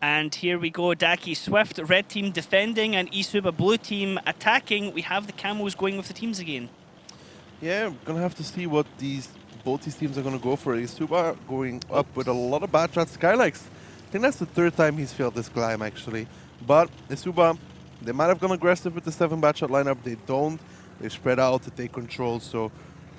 And here we go, Daki Swift, red team defending, and eSuba blue team attacking. We have the camos going with the teams again. Yeah, we're going to have to see what both these teams are going to go for. eSuba going up with a lot of bad shots. Skylax, I think that's the third time he's failed this climb, actually. But eSuba, they might have gone aggressive with the 7 bad shot lineup. They don't. They spread out to take control. So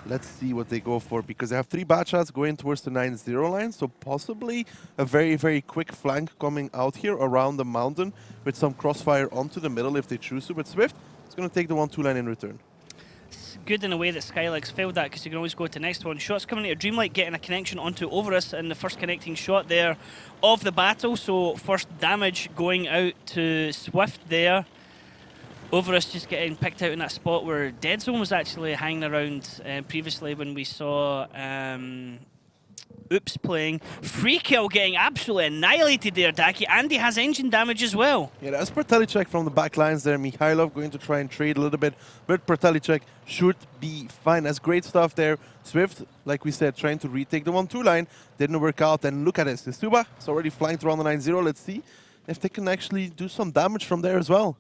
let's see what they go for, because they have 3 bad shots going towards the 9-0 line. So possibly a very, very quick flank coming out here around the mountain with some crossfire onto the middle if they choose to. But Swift is going to take the 1-2 line in return. It's good in a way that Skylax failed that, because you can always go to the next one. Shots coming into Dreamlight, getting a connection onto Overus in the first connecting shot there of the battle. So first damage going out to Swift there. Overus just getting picked out in that spot where Dead Zone was actually hanging around previously when we saw Oops playing. Free kill getting absolutely annihilated there, Daki, and he has engine damage as well. Yeah, that's Pertelicek from the back lines there. Mikhailov going to try and trade a little bit, but Pertelicek should be fine. That's great stuff there. Swift, like we said, trying to retake the 1-2 line. Didn't work out, and look at this. eSuba is already flying around the 9-0. Let's see if they can actually do some damage from there as well.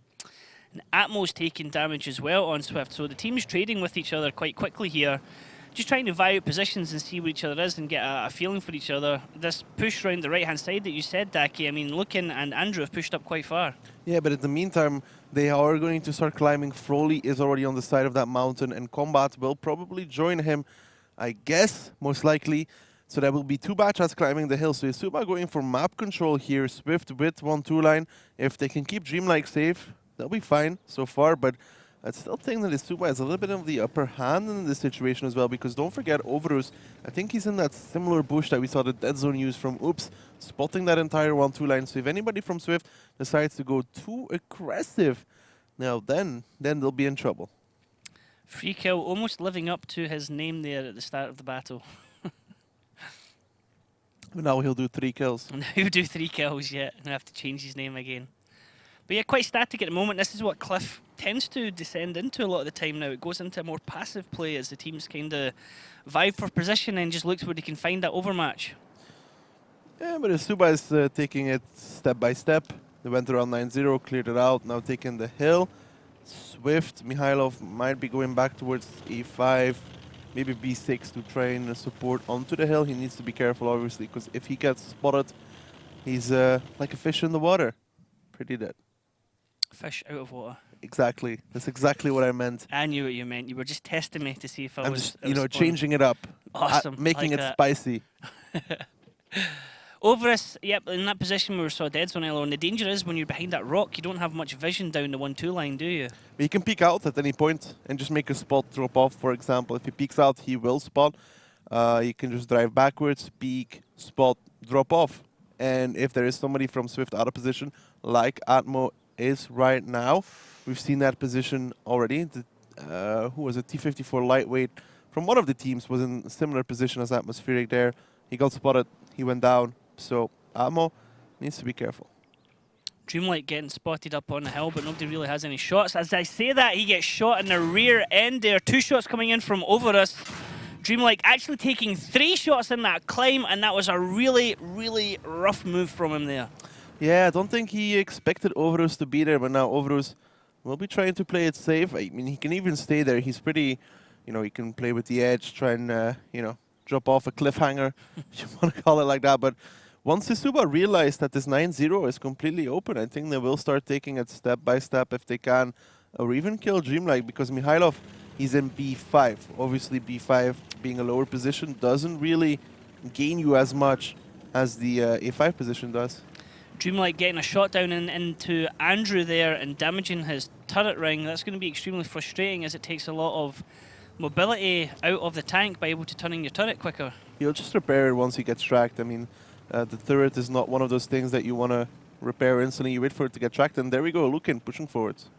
And Atmo's taking damage as well on Swift, so the team's trading with each other quite quickly here. Just trying to vie out positions and see where each other is and get a feeling for each other. This push around the right-hand side that you said, Daki, I mean, Lukin and Andrew have pushed up quite far. Yeah, but in the meantime, they are going to start climbing. Froley is already on the side of that mountain, and Combat will probably join him, I guess, most likely. So there will be 2 bad shots climbing the hill. So eSuba going for map control here. Swift with 1-2 line. If they can keep Dreamlike safe, they'll be fine so far, but I still think that eSuba has a little bit of the upper hand in this situation as well, because don't forget Overus, I think he's in that similar bush that we saw the Dead Zone use from Oops, spotting that entire 1-2 line. So if anybody from Swift decides to go too aggressive, now then they'll be in trouble. Free kill almost living up to his name there at the start of the battle. Now he'll do 3 kills. And he'll do 3 kills, yeah, and have to change his name again. But yeah, quite static at the moment. This is what Cliff tends to descend into a lot of the time now. It goes into a more passive play as the teams kind of vie for position and just looks where they can find that overmatch. Yeah, but eSuba is taking it step by step. They went around 9-0, cleared it out, now taking the hill. Swift, Mikhailov might be going back towards A5, maybe B6 to try and support onto the hill. He needs to be careful, obviously, because if he gets spotted, he's like a fish in the water. Pretty dead. Fish out of water. Exactly. That's exactly what I meant. I knew what you meant. You were just testing me to see if I I'm was... just, changing it up. Awesome. Making like it that. spicy. Overus, yep, in that position where we saw Dead Zone earlier on, the danger is when you're behind that rock, you don't have much vision down the 1-2 line, do you? But he can peek out at any point and just make a spot drop off, for example. If he peeks out, he will spot. You can just drive backwards, peek, spot, drop off. And if there is somebody from Swift out of position, like Atmo is right now, we've seen that position already. Who was it? T54 lightweight from one of the teams was in a similar position as Atmospheric there. He got spotted, he went down. So Atmo needs to be careful. Dreamlight getting spotted up on the hill, but nobody really has any shots. As I say that, he gets shot in the rear end there. 2 shots coming in from Overus. Dreamlike actually taking 3 shots in that climb, and that was a really, really rough move from him there. Yeah, I don't think he expected Overus to be there, but now Overus will be trying to play it safe. I mean, he can even stay there. He's pretty, he can play with the edge, try and, drop off a cliffhanger, if you want to call it like that. But once eSuba realized that this 9-0 is completely open, I think they will start taking it step by step if they can, or even kill Dreamlike, because Mikhailov, he's in B5. Obviously, B5 being a lower position doesn't really gain you as much as the A5 position does. Dreamlight getting a shot down into Andrew there and damaging his turret ring. That's going to be extremely frustrating as it takes a lot of mobility out of the tank by able to turn in your turret quicker. He'll just repair it once he gets tracked. I mean, the turret is not one of those things that you want to repair instantly. You wait for it to get tracked, and there we go, Lukin pushing forwards.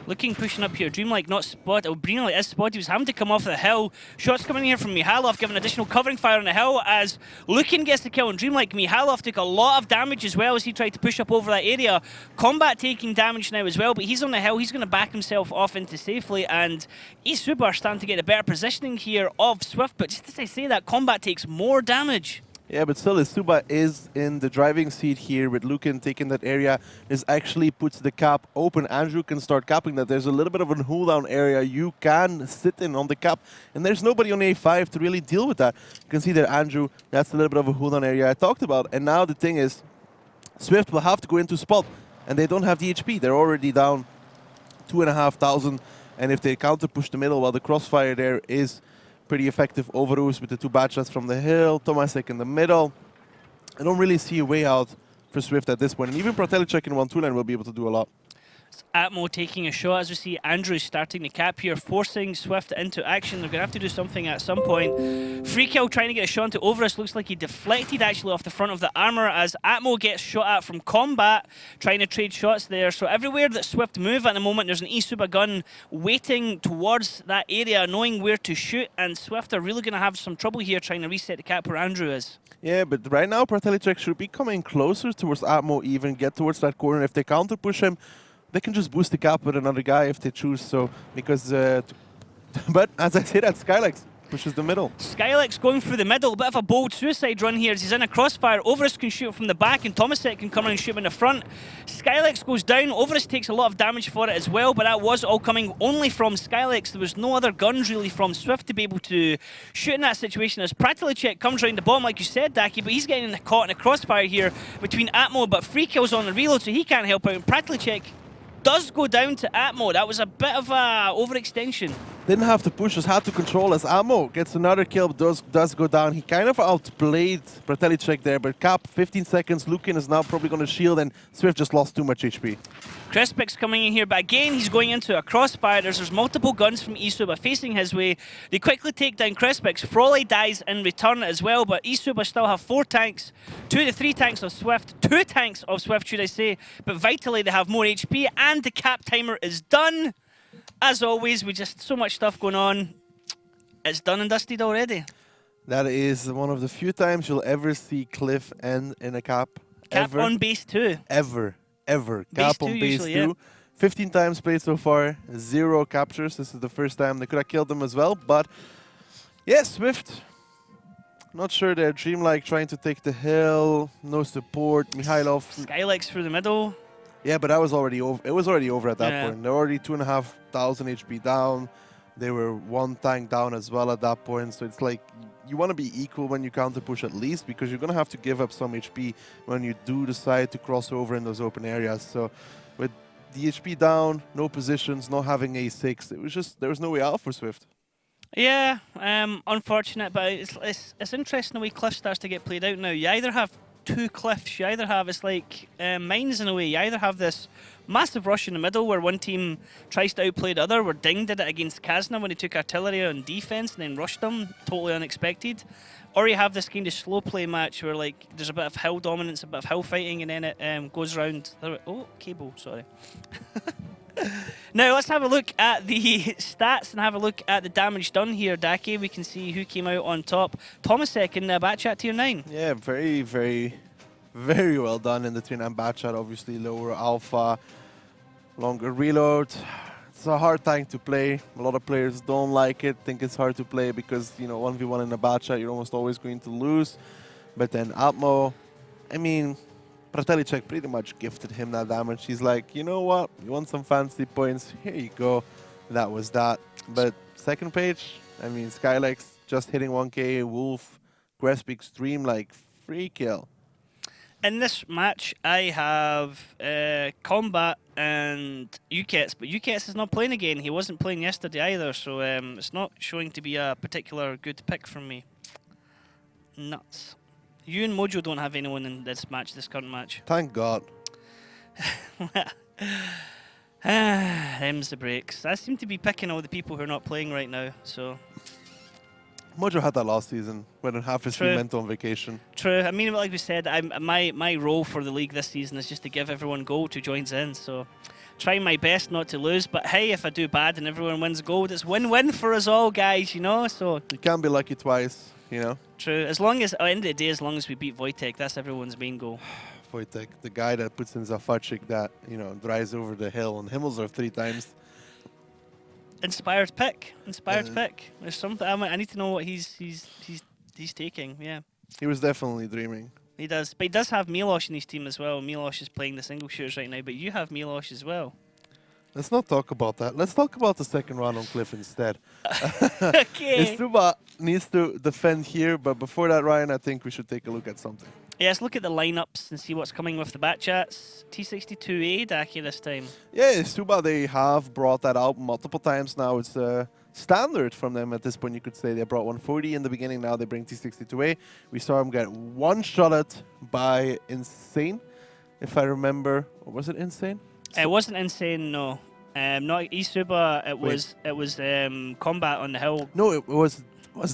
Looking, pushing up here. Dreamlike not spotted. Oh, Dreamlike is spotted. He was having to come off the hill. Shots coming in here from Mihalov, giving additional covering fire on the hill as Lukin gets the kill. And Dreamlike, Mihalov took a lot of damage as well as he tried to push up over that area. Combat taking damage now as well, but he's on the hill. He's going to back himself off into safely. And eSuba are starting to get a better positioning here of Swift. But just as I say that, Combat takes more damage. Yeah, but still, eSuba is in the driving seat here with Lucan taking that area. This actually puts the cap open. Andrew can start capping that. There's a little bit of a hold-down area you can sit in on the cap, and there's nobody on A5 to really deal with that. You can see that Andrew, that's a little bit of a hold-down area I talked about. And now the thing is, Swift will have to go into spot, and they don't have the HP. They're already down 2,500, and if they counter-push the middle, well, the crossfire there is pretty effective over Oos with the two batch shots from the hill, Tomasek in the middle. I don't really see a way out for Swift at this point, and even Pratelicek in 1-2 line will be able to do a lot. Atmo taking a shot as we see Andrew starting the cap here, forcing Swift into action. They're going to have to do something at some point. Free kill trying to get a shot into Overus. Looks like he deflected actually off the front of the armor as Atmo gets shot at from combat, trying to trade shots there. So everywhere that Swift move at the moment, there's an eSuba gun waiting towards that area, knowing where to shoot, and Swift are really going to have some trouble here trying to reset the cap where Andrew is. Yeah, but right now Pratelicek should be coming closer towards Atmo, even get towards that corner. If they counter push him, they can just boost the cap with another guy if they choose so, because... but as I say that, Skylex pushes the middle. Skylex going through the middle, bit of a bold suicide run here as he's in a crossfire. Overus can shoot from the back and Tomasek can come in and shoot him in the front. Skylex goes down, Overus takes a lot of damage for it as well, but that was all coming only from Skylex. There was no other guns really from Swift to be able to shoot in that situation as Pratelicek comes round the bottom like you said, Daki, but he's getting caught in a crossfire here between Atmo, but free kills on the reload so he can't help out, and Pratelicek does go down to Atmo. That was a bit of a overextension. Didn't have to push, just had to control as Atmo gets another kill, does go down. He kind of outplayed Pratelicek there, but cap 15 seconds. Lukin is now probably going to shield, and Swift just lost too much HP. Crespix coming in here, but again, he's going into a crossfire. There's multiple guns from eSuba facing his way. They quickly take down Crespix. Frawley dies in return as well, but eSuba still have 4 tanks, 2 to 3 tanks of Swift, 2 tanks of Swift, should I say, but vitally they have more HP, and the cap timer is done. As always, with just so much stuff going on, it's done and dusted already. That is one of the few times you'll ever see Cliff end in a cap. Cap ever. on base 2. Ever. Base Cap two on base usually, 2. yeah. 15 times played so far, 0 captures. This is the first time they could have killed them as well, but yeah, Swift. Not sure they're dreamlike trying to take the hill, no support, Mikhailov. Skylex through the middle. Yeah, but that was already over. It was already over at that Yeah. point. They're already 2,500 HP down. They were 1 tank down as well at that point. So it's like you want to be equal when you counter push at least, because you're going to have to give up some HP when you do decide to cross over in those open areas. So with the HP down, no positions, not having A6, it was just, there was no way out for Swift. Yeah, unfortunate, but it's interesting the way Cliff starts to get played out now. You either have 2 cliffs, you either have, it's like mines in a way, you either have this massive rush in the middle where one team tries to outplay the other, where Ding did it against Kazna when he took artillery on defense and then rushed them, totally unexpected. Or you have this kind of slow play match where like there's a bit of hill dominance, a bit of hill fighting, and then it goes around. Oh, cable, sorry. Now let's have a look at the stats and have a look at the damage done here, Daki. We can see who came out on top. Tomasek in batch at tier 9. Yeah, very, very, very well done in the tier 9 batch chat. Obviously lower alpha, longer reload. It's a hard tank to play. A lot of players don't like it, think it's hard to play because, you know, 1v1 in a batch chat, you're almost always going to lose. But then Atmo, I mean, Pratelicek pretty much gifted him that damage. He's like, you know what? You want some fancy points? Here you go. That was that. But second page, I mean, Skylex just hitting 1k, Wolf, Crespix stream, like free kill. In this match, I have Combat and Ukets, but Ukets is not playing again. He wasn't playing yesterday either, so it's not showing to be a particular good pick from me. Nuts. You and Mojo don't have anyone in this match, this current match. Thank God. Them's the breaks. I seem to be picking all the people who are not playing right now, so... Mojo had that last season when half his team went on vacation. True. I mean, like we said, my role for the league this season is just to give everyone gold who joins in, so... Trying my best not to lose, but hey, if I do bad and everyone wins gold, it's win-win for us all, guys, you know, so... You can't be lucky twice, you know? True. As long as, at the end of the day, as long as we beat Wojtek, that's everyone's main goal. Wojtek, the guy that puts in Zafaczyk that, you know, drives over the hill on Himmelsdorf 3 times. Inspired pick. Inspired pick. There's something, I need to know what he's taking, yeah. He was definitely dreaming. He does. But he does have Milosh in his team as well. Milosh is playing the single shooters right now, but you have Milosh as well. Let's not talk about that. Let's talk about the second round on Cliff instead. Okay. eSuba needs to defend here, but before that, Ryan, I think we should take a look at something. Yeah, let's look at the lineups and see what's coming with the bat chats. T62A Daki this time. Yeah, eSuba, they have brought that out multiple times now. It's standard from them at this point, you could say. They brought 140 in the beginning, now they bring T62A. We saw him get one-shotted by Insane, if I remember. Or was it Insane? It wasn't Insane, no. Not eSuba, it was Combat on the hill. No, it was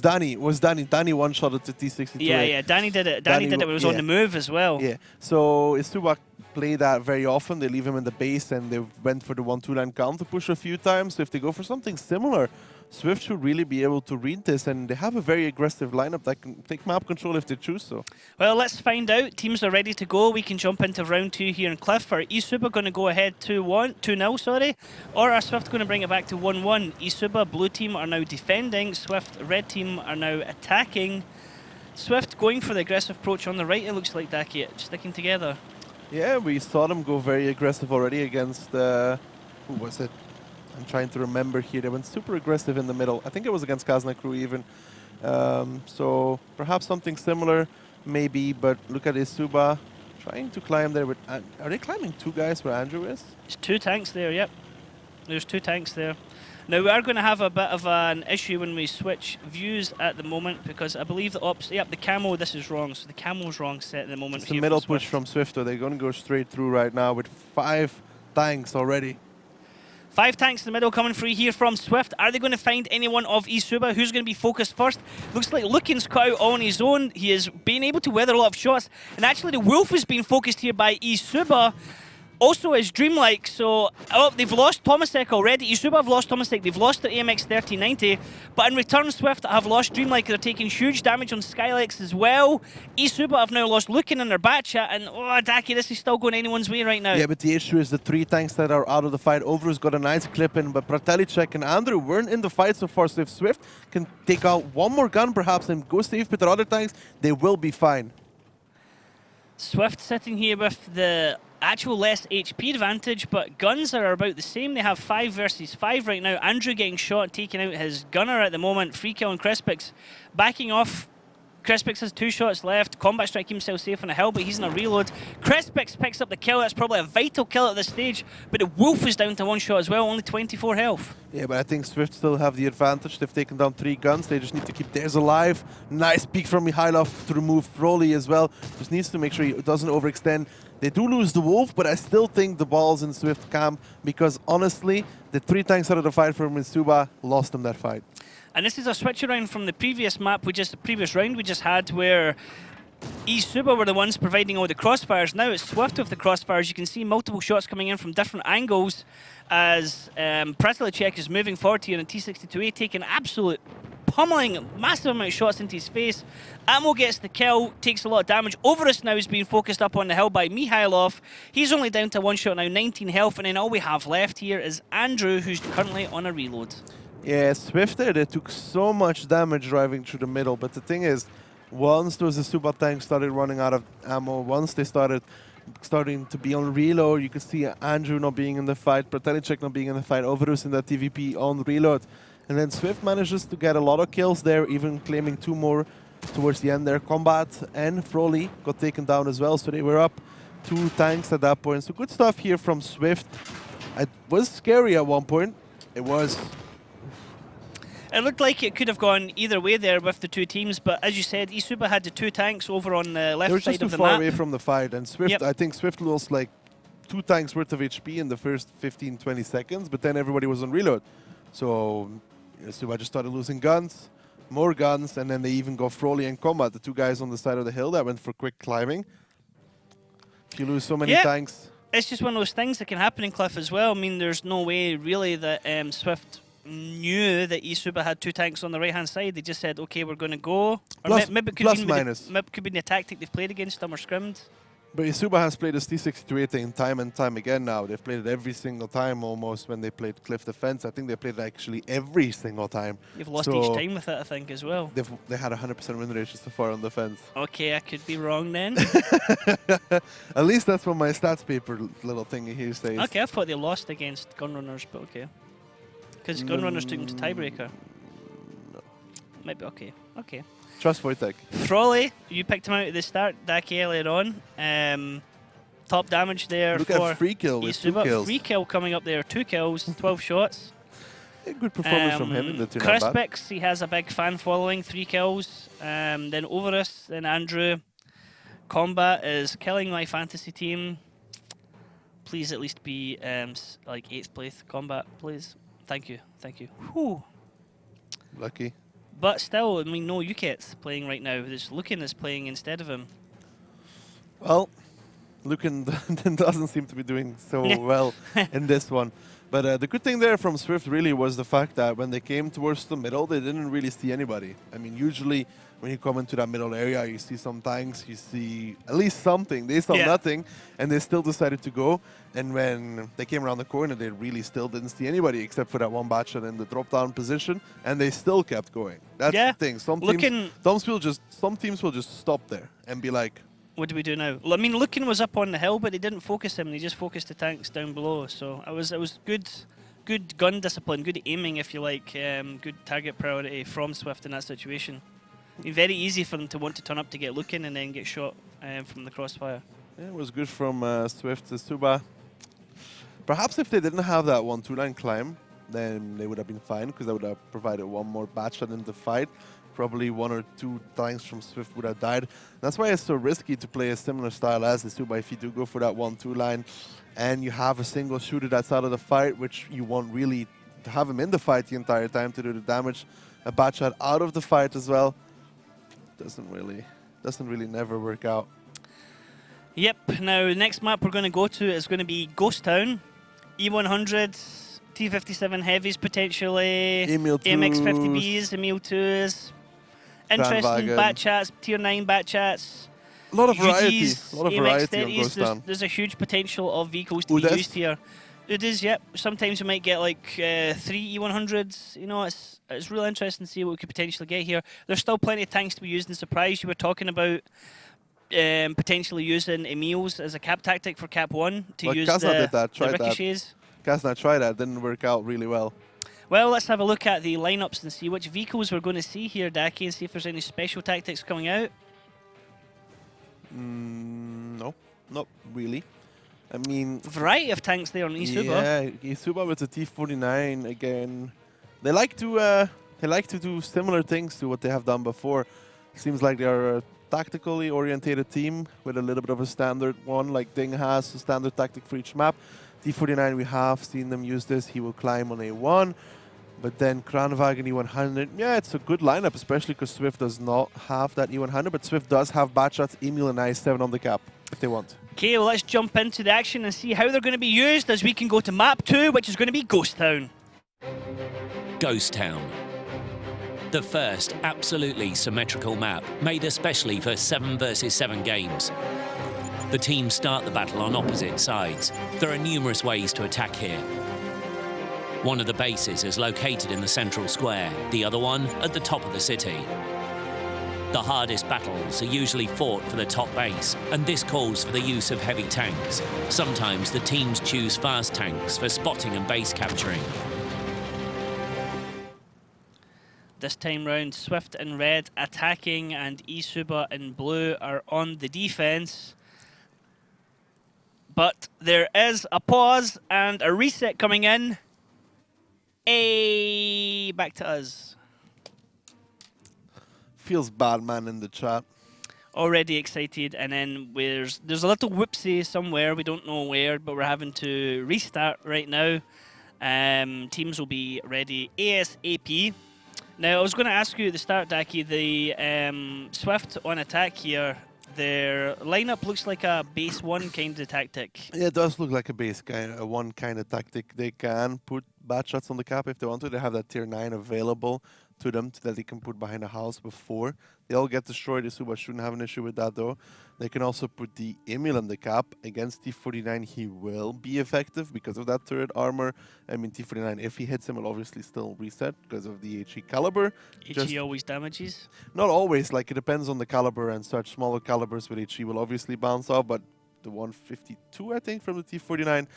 Danny. It was Danny. Danny one-shotted to T62A. Yeah, Danny did it. Danny did it when it was on the move as well. Yeah, so eSuba play that very often. They leave him in the base and they went for the 1-2 line counter push a few times. So if they go for something similar, Swift should really be able to read this, and they have a very aggressive lineup that can take map control if they choose so. Well, let's find out. Teams are ready to go. We can jump into round 2 here in Cliff. Are eSuba going to go ahead 2-0, sorry? Or are Swift going to bring it back to 1-1? eSuba, blue team, are now defending. Swift, red team, are now attacking. Swift going for the aggressive approach on the right, it looks like, Daki, sticking together. Yeah, we saw them go very aggressive already against, who was it? I'm trying to remember here. They went super aggressive in the middle. I think it was against Kazna Crew even. So perhaps something similar, maybe. But look at eSuba trying to climb there. With, are they climbing 2 guys where Andrew is? There's 2 tanks there, yep. There's 2 tanks there. Now we are going to have a bit of an issue when we switch views at the moment, because I believe the ops, yep, the camo, this is wrong. So the camo's wrong set at the moment. It's the middle push from Swift, so they're going to go straight through right now with 5 tanks already. 5 tanks in the middle coming free here from Swift. Are they going to find anyone of eSuba? Who's going to be focused first? Looks like Lukin's cut out on his own. He has been able to weather a lot of shots. And actually the Wolf is being focused here by eSuba. Also is Dreamlike, so they've lost Tomasek already. eSuba have lost Tomasek, they've lost their AMX 3090, but in return Swift have lost Dreamlike. They're taking huge damage on Skylex as well. eSuba have now lost Lukin in their bat chat, and Daki, this is still going anyone's way right now. Yeah, but the issue is the 3 tanks that are out of the fight. Overus got a nice clip in, but Pratelicek and Andrew weren't in the fight so far, so if Swift can take out one more gun perhaps and go safe with their other tanks, they will be fine. Swift sitting here with the actual less HP advantage, but guns are about the same. They have 5 versus 5 right now. Andrew getting shot, taking out his gunner at the moment. Free kill on Crispix. Backing off. Crispix has 2 shots left. Combat Strike himself safe on a hill, but he's in a reload. Crispix picks up the kill. That's probably a vital kill at this stage, but the Wolf is down to 1 shot as well, only 24 health. Yeah, but I think Swift still have the advantage. They've taken down 3 guns. They just need to keep theirs alive. Nice peek from Mihailov to remove Froley as well. Just needs to make sure he doesn't overextend. They do lose the Wolf, but I still think the ball's in Swift camp, because honestly, the 3 tanks out of the fight from eSuba lost them that fight. And this is a switch around from the previous map, the previous round we just had, where eSuba were the ones providing all the crossfires. Now it's Swift with the crossfires. You can see multiple shots coming in from different angles as Pratelicek is moving forward here, and T62A taking absolute pummeling, massive amount of shots into his face. Amo gets the kill, takes a lot of damage. Overus now is being focused up on the hill by Mihailov. He's only down to 1 shot now, 19 health, and then all we have left here is Andrew, who's currently on a reload. Yeah, Swift there, they took so much damage driving through the middle, but the thing is, once those eSuba tanks started running out of ammo, once they starting to be on reload, you could see Andrew not being in the fight, Pratelicek not being in the fight, Overus in that TVP on reload. And then Swift manages to get a lot of kills there, even claiming 2 more towards the end there. Combat and Froley got taken down as well, so they were up 2 tanks at that point. So good stuff here from Swift. It was scary at one point. It was. It looked like it could have gone either way there with the 2 teams, but as you said, eSuba had the 2 tanks over on the left side of the map. They were just too far away from the fight, and Swift, I think Swift lost like 2 tanks worth of HP in the first 15-20 seconds, but then everybody was on reload. So eSuba just started losing guns, more guns, and then they even got Froley and Combat, the 2 guys on the side of the hill that went for quick climbing. If you lose so many tanks... It's just one of those things that can happen in Cliff as well. I mean, there's no way really that Swift knew that eSuba had 2 tanks on the right-hand side. They just said, okay, we're going to go. Or maybe it could plus be minus. Maybe it could be the tactic they've played against them or scrimmed. But eSuba has played this T62 thing time and time again now. They've played it every single time almost when they played Cliff Defense. I think they played it actually every single time. You've lost each time with it, I think, as well. They had 100% win rate so far on defense. Okay, I could be wrong then. At least that's what my stats paper little thingy here says. Okay, I thought they lost against Gunrunners, but okay. Because Gunrunners took them to tiebreaker. No. Might be okay. Okay. Trust Wojtek. Frawley, you picked him out at the start, Daki earlier on. Top damage there Look for at free kill with 2 eSuba. kills. Free kill coming up there, 2 kills, 12 shots. A good performance from him in the team. Crispix, he has a big fan following, 3 kills. Then Overus, then Andrew. Combat is killing my fantasy team. Please at least be like 8th place Combat, please. Thank you, thank you. Whew. Lucky. But still, I mean, no Ukets playing right now. There's Lucan is playing instead of him. Well, Lucan doesn't seem to be doing so well in this one. But the good thing there from Swift really was the fact that when they came towards the middle, they didn't really see anybody. I mean, usually when you come into that middle area, you see some tanks, you see at least something. They saw nothing, and they still decided to go. And when they came around the corner, they really still didn't see anybody except for that one batch shot in the drop-down position, and they still kept going. That's the thing. Some teams will just stop there and be like, what do we do now? Well, I mean, Lucan was up on the hill, but they didn't focus him. They just focused the tanks down below. So it was good gun discipline, good aiming, if you like, good target priority from Swift in that situation. Very easy for them to want to turn up to get Lucan and then get shot from the crossfire. Yeah, it was good from Swift. eSuba. Perhaps if they didn't have that 1-2 line climb, then they would have been fine because that would have provided one more batch shot in the fight. Probably 1 or 2 tanks from Swift would have died. That's why it's so risky to play a similar style as eSuba. If you do go for that 1-2 line and you have a single shooter that's out of the fight, which you want really to have him in the fight the entire time to do the damage, a batch shot out of the fight as well, doesn't really never work out. Yep. Now, the next map we're going to go to is going to be Ghost Town. E100s, T57 heavies potentially, AMX50Bs, Emil 2s. Interesting bat chats, tier 9 bat chats. A lot of variety. UGs, A lot of variety on Ghost Town. There's a huge potential of vehicles to be used here. It is, yep. Sometimes you might get like 3 E100s. You know, it's really interesting to see what we could potentially get here. There's still plenty of tanks to be used in Surprise. You were talking about potentially using Emils as a cap tactic for Cap 1 to use the ricochets. Kazna tried that. Didn't work out really well. Well, let's have a look at the lineups and see which vehicles we're going to see here, Daki, and see if there's any special tactics coming out. No, not really. I mean, variety of tanks there on eSuba. Yeah, eSuba with the T49 again. They like to do similar things to what they have done before. Seems like they are a tactically orientated team with a little bit of a standard one, like Ding has a standard tactic for each map. T49, we have seen them use this. He will climb on A1. But then Kranwagen E100, yeah, it's a good lineup, especially because Swift does not have that E100, but Swift does have Batshots, Emil, and I7 on the cap, if they want. Okay, well, let's jump into the action and see how they're going to be used as we can go to map 2, which is going to be Ghost Town. Ghost Town. The first absolutely symmetrical map, made especially for 7 versus 7 games. The teams start the battle on opposite sides. There are numerous ways to attack here. One of the bases is located in the central square, the other one at the top of the city. The hardest battles are usually fought for the top base, and this calls for the use of heavy tanks. Sometimes the teams choose fast tanks for spotting and base capturing. This time round, Swift in red attacking and eSuba in blue are on the defense. But there is a pause and a reset coming in. Hey, back to us. Feels bad, man, in the chat. Already excited, and then there's a little whoopsie somewhere, we don't know where, but we're having to restart right now. Teams will be ready ASAP. Now, I was going to ask you at the start, Daki, the Swift on attack here, their lineup looks like a base 1 kind of tactic. Yeah, it does look like a base kind, a 1 kind of tactic. They can put bad shots on the cap if they want to. They have that tier 9 available to them that they can put behind a house before they all get destroyed. eSuba shouldn't have an issue with that though. They can also put the Emil on the cap. Against T49 he will be effective because of that turret armor. I mean T49, if he hits him, will obviously still reset because of the HE caliber. HE always damages? Not always, like it depends on the caliber and such. Smaller calibers with HE will obviously bounce off, but the 152 I think from the T49,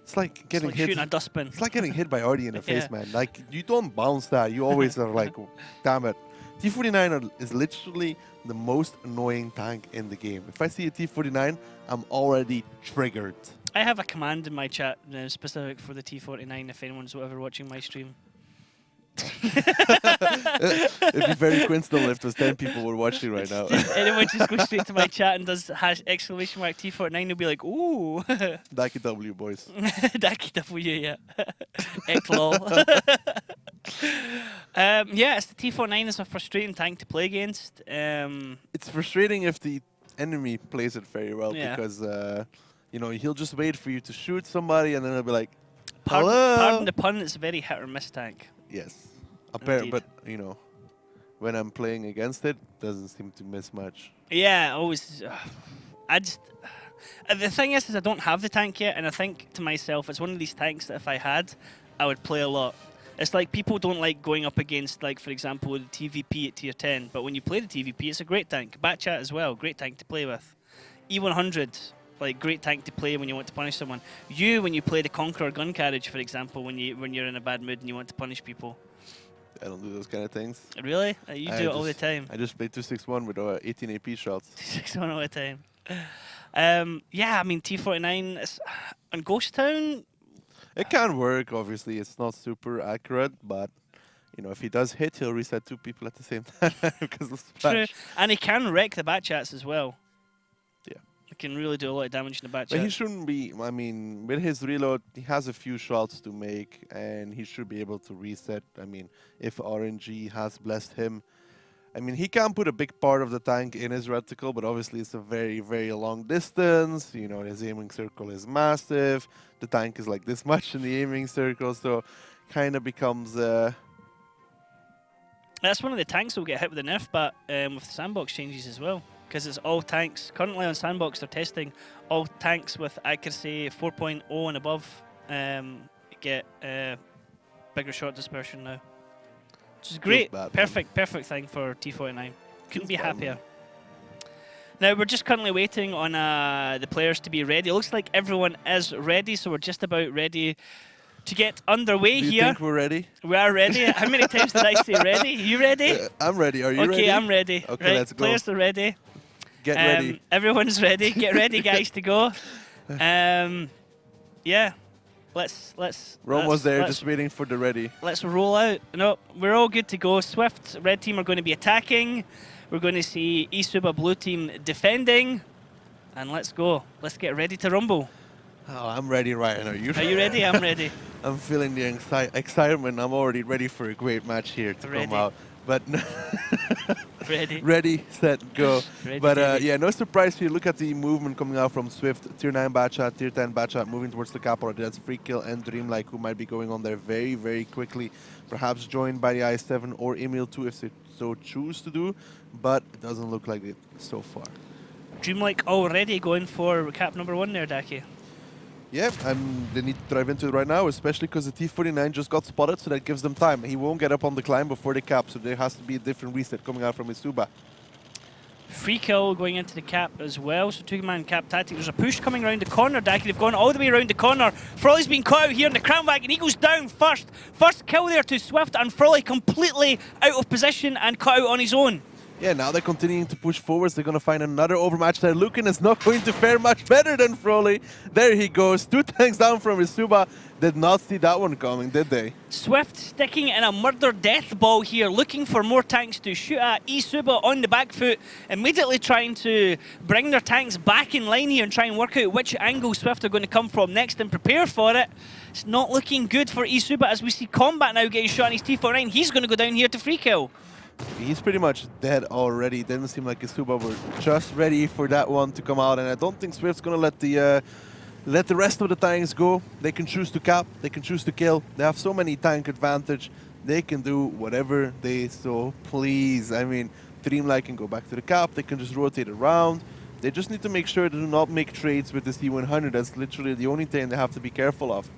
it's like getting it's like hit. shooting a dustbin. It's like getting hit by Artie in the face, Yeah. man. Like, you don't bounce that. You always are like, oh, damn it. T49 is literally the most annoying tank in the game. If I see a T49, I'm already triggered. I have a command in my chat specific for the T49 if anyone's ever watching my stream. It'd be very coincidental if there's 10 people were watching right now. Anyone just goes straight to my chat and does exclamation mark T49, they'll be like, ooh. Daki W, boys. Daki W, yeah. Lol. Yeah, it's the T49 is a frustrating tank to play against. It's frustrating if the enemy plays it very well Yeah. because, you know, he'll just wait for you to shoot somebody and then he'll be like, hello? Pardon the pun, it's a very hit or miss tank. Yes. Indeed. But, you know, when I'm playing against it, doesn't seem to miss much. Yeah, always. I just. The thing is I don't have the tank yet, and I think to myself, it's one of these tanks that if I had, I would play a lot. It's like people don't like going up against, like, for example, the TVP at tier 10, but when you play the TVP, it's a great tank. Batchat as well, great tank to play with. E100, like, great tank to play when you want to punish someone. When you play the Conqueror gun carriage, for example, when you're in a bad mood and you want to punish people. I don't do those kind of things. Really? You do it all the time. I just play 261 with 18 AP shots. 6-1 all the time. Yeah, I mean, T49 is, on Ghost Town. It can work, obviously. It's not super accurate, but, you know, if he does hit, he'll reset 2 people at the same time because of True. splash. And he can wreck the Batchats as well. Yeah. He can really do a lot of damage in the But he Batchat. shouldn't be, I mean, with his reload, he has a few shots to make, and he should be able to reset. I mean, if RNG has blessed him. I mean, he can put a big part of the tank in his reticle, but obviously it's a very, very long distance. You know, his aiming circle is massive. The tank is like this much in the aiming circle, so kind of becomes... That's one of the tanks that will get hit with the nerf, but with the sandbox changes as well. Because it's all tanks. Currently on sandbox, they're testing all tanks with accuracy 4.0 and above get bigger shot dispersion now. Which is great. bad, Perfect thing for T49. Couldn't be Feels bad, happier. Now, we're just currently waiting on the players to be ready. It looks like everyone is ready, so we're just about ready to get underway Do you here. think we're ready? We are ready. How many times did I say ready? You ready? I'm ready. Are you ready? Okay, I'm ready. Okay, right, let's go. players are ready. Get ready. Everyone's ready. Get ready, guys, to go. Yeah. We're almost there, let's- just waiting for the ready. Let's roll out. No, we're all good to go. Swift, red team are going to be attacking. We're going to see eSuba, blue team defending. And let's go. Let's get ready to rumble. Oh, I'm ready right now. Are you ready? I'm ready. I'm feeling the excitement. I'm already ready for a great match here to Ready. come out. But Ready. ready, set, go. Ready, But ready. yeah, no surprise here. Look at the movement coming out from Swift. Tier 9 Batchat, Tier 10 Batchat moving towards the capital. That's Free Kill and Dreamlike who might be going on there very, very quickly. Perhaps joined by the I7 or Emil too if they so choose to do. But it doesn't look like it so far. Dreamlike already going for cap number 1 there, Daki. Yeah, they need to drive into it right now, especially because the T49 just got spotted, so that gives them time. He won't get up on the climb before the cap, so there has to be a different reset coming out from eSuba. Free kill going into the cap as well, so 2-man cap tactic. There's a push coming around the corner, Daki. They've gone all the way around the corner. Froley's been caught out here in the crown wagon. He goes down first. First kill there to Swift, and Froley completely out of position and caught out on his own. Yeah, now they're continuing to push forwards. They're going to find another overmatch there. Lucan is not going to fare much better than Froley. There he goes. 2 tanks down from eSuba. Did not see that one coming, did they? Swift sticking in a murder death ball here, looking for more tanks to shoot at. eSuba on the back foot, immediately trying to bring their tanks back in line here and try and work out which angle Swift are going to come from next and prepare for it. It's not looking good for eSuba as we see Combat now getting shot on his T49. He's going to go down here to free kill. He's pretty much dead already. Didn't seem like eSuba were just ready for that one to come out, and I don't think Swift's gonna let the rest of the tanks go. They can choose to cap, they can choose to kill. They have so many tank advantage they can do whatever they so please. I mean, Dreamlight can go back to the cap, they can just rotate around. They just need to make sure to do not make trades with the C100. That's literally the only thing they have to be careful of.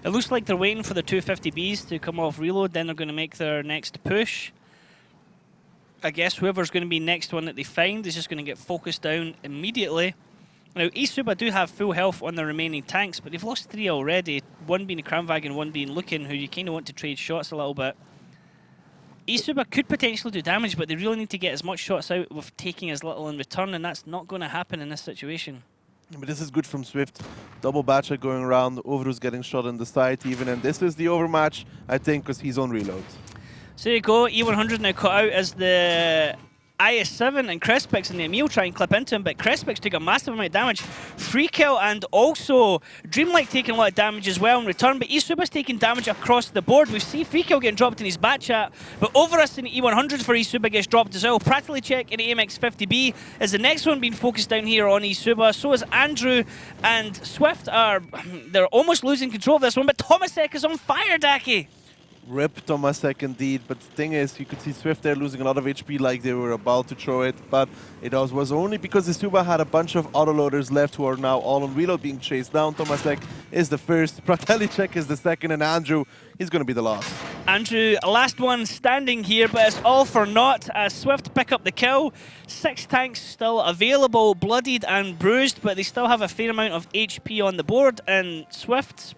It looks like they're waiting for the 250Bs to come off reload, then they're going to make their next push. I guess whoever's going to be next one that they find is just going to get focused down immediately. Now, eSuba do have full health on their remaining tanks, but they've lost 3 already. One being a Kranvag, one being Lukin, who you kind of want to trade shots a little bit. eSuba could potentially do damage, but they really need to get as much shots out with taking as little in return, and that's not going to happen in this situation. But this is good from Swift. Double Batcha going around, Overus getting shot in the side even, and this is the overmatch, I think, because he's on reload. So there you go, E100 now cut out as the IS-7 and Crespix and the Emil try and clip into him, but Crespix took a massive amount of damage. Free kill, and also Dreamlight taking a lot of damage as well in return, but eSuba's taking damage across the board. We see Free kill getting dropped in his bat chat, but Overus in the E100 for eSuba gets dropped as well. Pratalicek in the AMX-50B is the next one being focused down here on eSuba. So is Andrew, and Swift they're almost losing control of this one, but Tomasek is on fire, Daki. Rip Tomasek indeed, but the thing is, you could see Swift there losing a lot of HP like they were about to throw it, but it was only because eSuba had a bunch of autoloaders left who are now all on reload being chased down. Tomasek is the first, Pratalicek is the second, and Andrew, he's going to be the last. Andrew, last one standing here, but it's all for naught as Swift pick up the kill. 6 tanks still available, bloodied and bruised, but they still have a fair amount of HP on the board, and Swift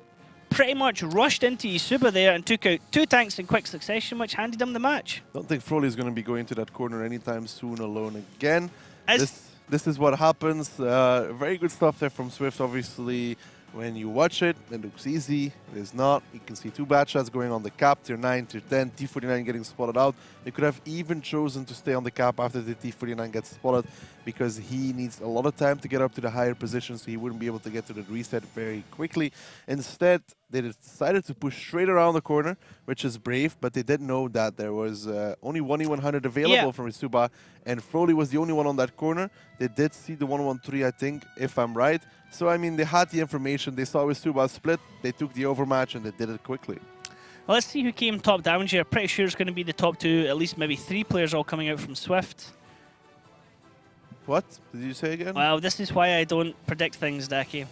pretty much rushed into eSuba there and took out 2 tanks in quick succession, which handed him the match. Don't think Froley is going to be going to that corner anytime soon alone again. This is what happens. Very good stuff there from Swift, obviously. When you watch it, it looks easy. It is not. You can see 2 bad shots going on the cap, tier 9, tier 10, T49 getting spotted out. They could have even chosen to stay on the cap after the T49 gets spotted because he needs a lot of time to get up to the higher position, so he wouldn't be able to get to the reset very quickly. Instead, they decided to push straight around the corner, which is brave, but they didn't know that there was only one E100 available from eSuba, and Froley was the only one on that corner. They did see the 113, I think, if I'm right. So, I mean, they had the information. They saw eSuba split, they took the overmatch, and they did it quickly. Well, let's see who came top damage here. Pretty sure it's going to be the top 2, at least maybe 3 players all coming out from Swift. What? Did you say again? Well, this is why I don't predict things, Daki.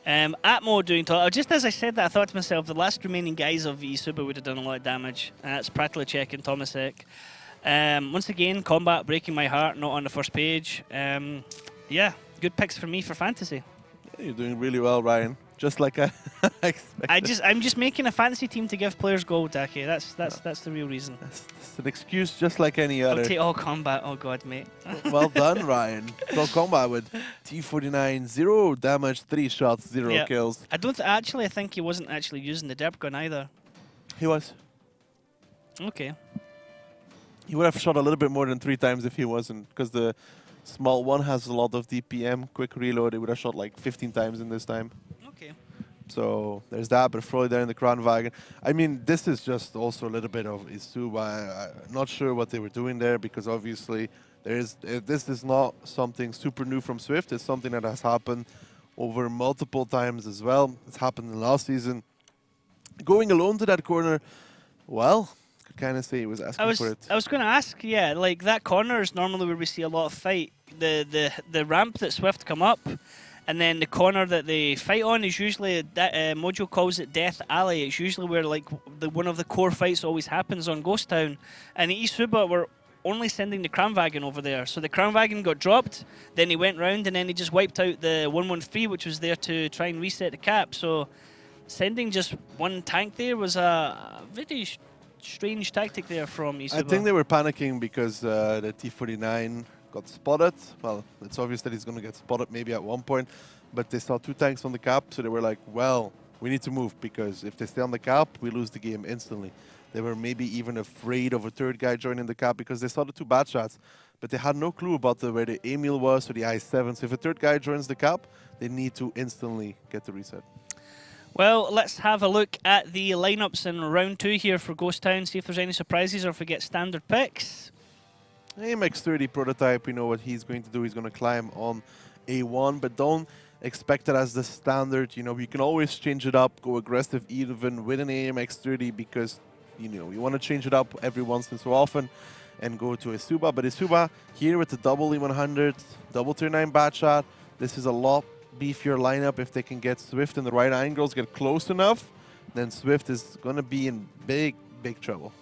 Atmo doing top. Just as I said that, I thought to myself, the last remaining guys of eSuba would have done a lot of damage. And that's Pratalicek and Tomasek. Once again, combat breaking my heart, not on the first page. Yeah, good picks for me for fantasy. Yeah, you're doing really well, Ryan. Just like I expected. I'm just making a fantasy team to give players gold, Daki. That's the real reason. That's an excuse just like any other. I'll take all combat. Oh god, mate. Well done, Ryan. All combat with T49, 0 damage, 3 shots, 0 kills. I think he wasn't actually using the derp gun either. He was. Okay. He would have shot a little bit more than 3 times if he wasn't, because the small one has a lot of DPM, quick reload. It would have shot like 15 times in this time. Okay. So there's that, but Freud there in the Kranwagen. I mean, this is just also a little bit of eSuba. I'm not sure what they were doing there, because obviously this is not something super new from Swift. It's something that has happened over multiple times as well. It's happened in last season. Going alone to that corner, well, could kind of say he was asking for it. I was going to ask, yeah, like that corner is normally where we see a lot of fight. The ramp that Swift come up, and then the corner that they fight on is usually, Mojo calls it Death Alley. It's usually where like one of the core fights always happens on Ghost Town. And eSuba were only sending the Kranwagen over there. So the Kranwagen got dropped, then he went round, and then he just wiped out the 113, which was there to try and reset the cap. So sending just one tank there was a very strange tactic there from eSuba. I think they were panicking because the T49 got spotted. Well, it's obvious that he's going to get spotted maybe at one point, but they saw 2 tanks on the cap, so they were like, well, we need to move, because if they stay on the cap, we lose the game instantly. They were maybe even afraid of a 3rd guy joining the cap because they saw the 2 bad shots, but they had no clue about where the Emil was or the I7. So if a 3rd guy joins the cap, they need to instantly get the reset. Well, let's have a look at the lineups in round 2 here for Ghost Town, see if there's any surprises or if we get standard picks. AMX30 prototype, we know what he's going to do. He's going to climb on A1, but don't expect it as the standard. You know, you can always change it up, go aggressive even with an AMX30, because you want to change it up every once in so often and go to eSuba. But eSuba here with the double E100, double tier 9 bat shot, this is a lot beefier lineup. If they can get Swift in the right angles, get close enough, then Swift is going to be in big trouble.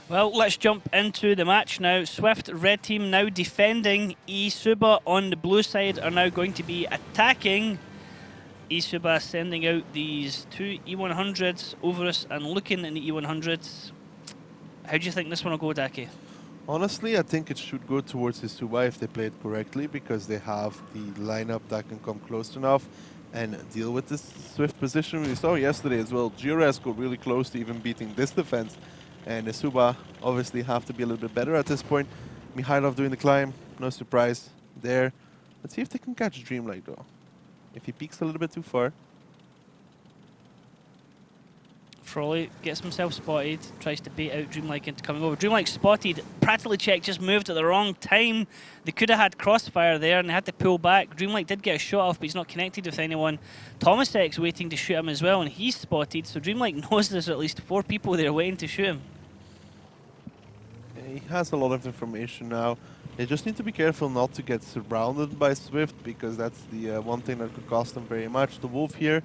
Well, let's jump into the match now. Swift, red team now defending. eSuba on the blue side are now going to be attacking. eSuba sending out these two E100s over us and looking in the E100s. How do you think this one will go, Daki? Honestly, I think it should go towards eSuba if they play it correctly, because they have the lineup that can come close enough and deal with this Swift position. We saw yesterday as well, GRS got really close to even beating this defense, and eSuba obviously have to be a little bit better at this point. Mikhailov doing the climb, no surprise there. Let's see if they can catch Dreamlike though. If he peeks a little bit too far. Frawley gets himself spotted, tries to bait out Dreamlike into coming over. Dreamlike spotted, practically checked, just moved at the wrong time. They could have had crossfire there and they had to pull back. Dreamlike did get a shot off, but he's not connected with anyone. Tomasek's waiting to shoot him as well, and he's spotted, so Dreamlike knows there's at least 4 people there waiting to shoot him. He has a lot of information now. They just need to be careful not to get surrounded by Swift, because that's the one thing that could cost them very much. The Wolf here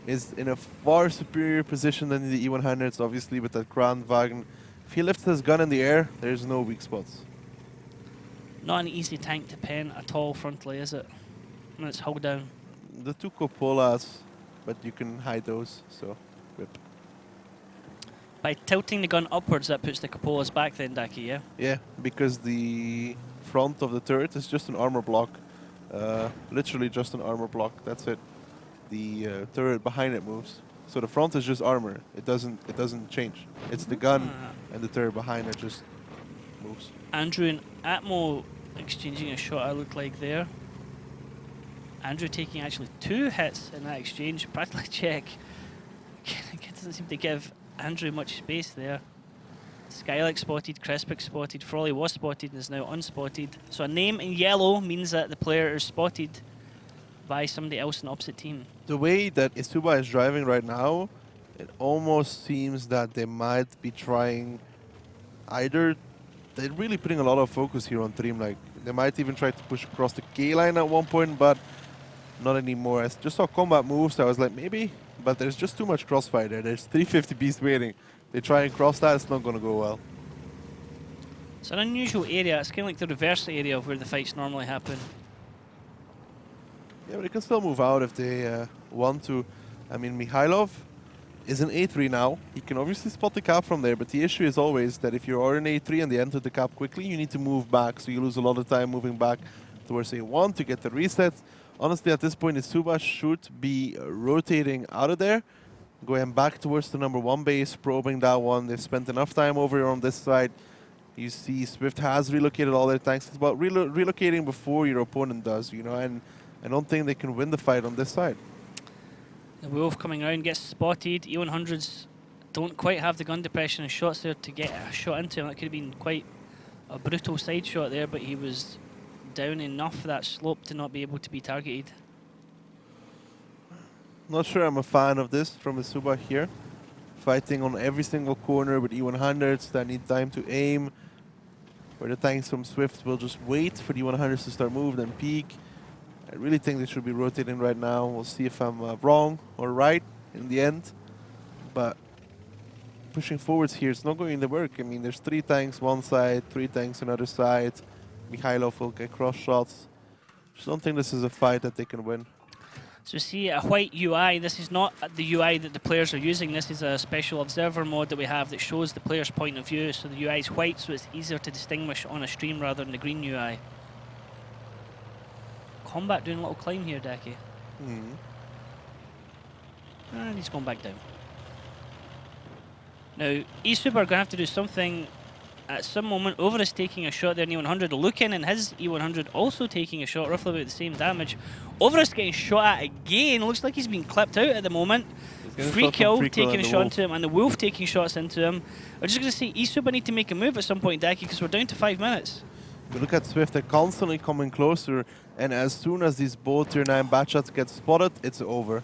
is in a far superior position than the E100s, obviously, with that Kranwagen. If he lifts his gun in the air, there's no weak spots. Not an easy tank to pen at all frontally, is it? When it's hull down. The two Coppolas, but you can hide those, so rip. By tilting the gun upwards, that puts the Coppolas back then, Daki, yeah? Yeah, because the front of the turret is just an armor block. Literally just an armor block, that's it. The turret behind it moves. So the front is just armor. It doesn't change. It's the gun and the turret behind it just moves. Andrew and Atmo exchanging a shot, I look like there. Andrew taking actually 2 hits in that exchange. Practically check. It doesn't seem to give Andrew much space there. Skylight spotted, Crespix spotted, Frawley was spotted and is now unspotted. So a name in yellow means that the player is spotted by somebody else in the opposite team. The way that eSuba is driving right now, it almost seems that they might be trying either. They're really putting a lot of focus here on Dreamlike. They might even try to push across the K line at one point, but not anymore. I just saw combat moves, so I was like, maybe, but there's just too much crossfire there. There's 350 beasts waiting. They try and cross that, it's not going to go well. It's an unusual area. It's kind of like the reverse area of where the fights normally happen. Yeah, but they can still move out if they want to. I mean, Mikhailov is an A3 now. He can obviously spot the cap from there, but the issue is always that if you are an A3 and they enter the cap quickly, you need to move back, so you lose a lot of time moving back towards A1 to get the reset. Honestly, at this point, eSuba should be rotating out of there, going back towards the number 1 base, probing that one. They've spent enough time over here on this side. You see Swift has relocated all their tanks. It's about relocating before your opponent does, you know, and I don't think they can win the fight on this side. The Wolf coming around gets spotted. E100s don't quite have the gun depression and shots there to get a shot into him. That could have been quite a brutal side shot there, but he was down enough that slope to not be able to be targeted. Not sure I'm a fan of this from eSuba here. Fighting on every single corner with E100s that need time to aim, where the tanks from Swift will just wait for the E100s to start moving and peek. I really think they should be rotating right now. We'll see if I'm wrong or right in the end. But pushing forwards here, it's not going to work. I mean, there's 3 tanks one side, 3 tanks another side. Mikhailov will get cross shots. Just don't think this is a fight that they can win. So we see a white UI. This is not the UI that the players are using. This is a special observer mode that we have that shows the player's point of view. So the UI is white, so it's easier to distinguish on a stream rather than the green UI. Combat doing a little climb here, Daki. And he's gone back down. Now, eSuba are going to have to do something at some moment. Over is taking a shot there in E100. Lukin and his E100 also taking a shot, roughly about the same damage. Over is getting shot at again. Looks like he's been clipped out at the moment. Free kill, taking a shot into him, and the Wolf taking shots into him. I'm just going to say eSuba need to make a move at some point, Daki, because we're down to 5 minutes. But look at Swift, they're constantly coming closer, and as soon as these both tier 9 bat shots get spotted, it's over.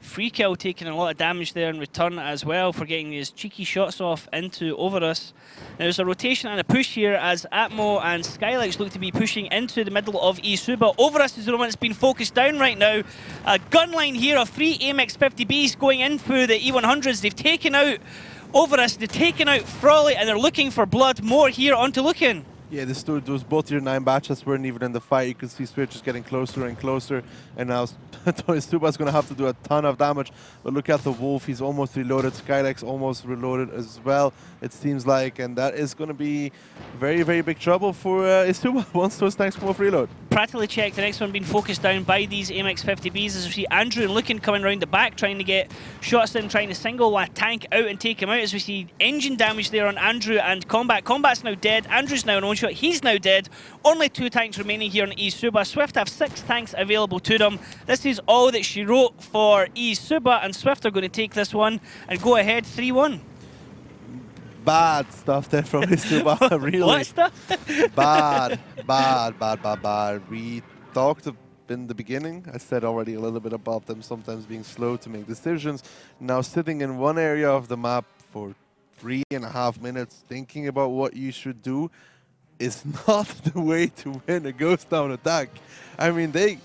Free Kill taking a lot of damage there in return as well for getting these cheeky shots off into over us. Now there's a rotation and a push here as Atmo and Skylex look to be pushing into the middle of eSuba. Over us is the one that's been focused down right now. A gun line here of 3 AMX 50Bs going in through the E100s. They've taken out over us, they've taken out Frawley, and they're looking for blood. More here onto Lucan. Yeah, those both tier 9 batches weren't even in the fight. You could see Switch is getting closer and closer, and now eSuba's going to have to do a ton of damage. But look at the Wolf, he's almost reloaded. Skylex almost reloaded as well, it seems like, and that is going to be very, very big trouble for eSuba once those tanks come off reload. Practically check, the next one being focused down by these AMX 50Bs as we see Andrew and Lucan coming around the back, trying to get shots in, trying to single a tank out and take him out, as we see engine damage there on Andrew and Combat. Combat's now dead, Andrew's now on one shot, he's now dead. Only 2 tanks remaining here on eSuba. Swift have 6 tanks available to them. This is all that she wrote for eSuba, and Swift are going to take this one and go ahead 3-1. Bad stuff there from eSuba, really. What stuff? Bad. We talked in the beginning, I said already a little bit about them sometimes being slow to make decisions. Now sitting in one area of the map for 3.5 minutes thinking about what you should do is not the way to win a ghost town attack. I mean,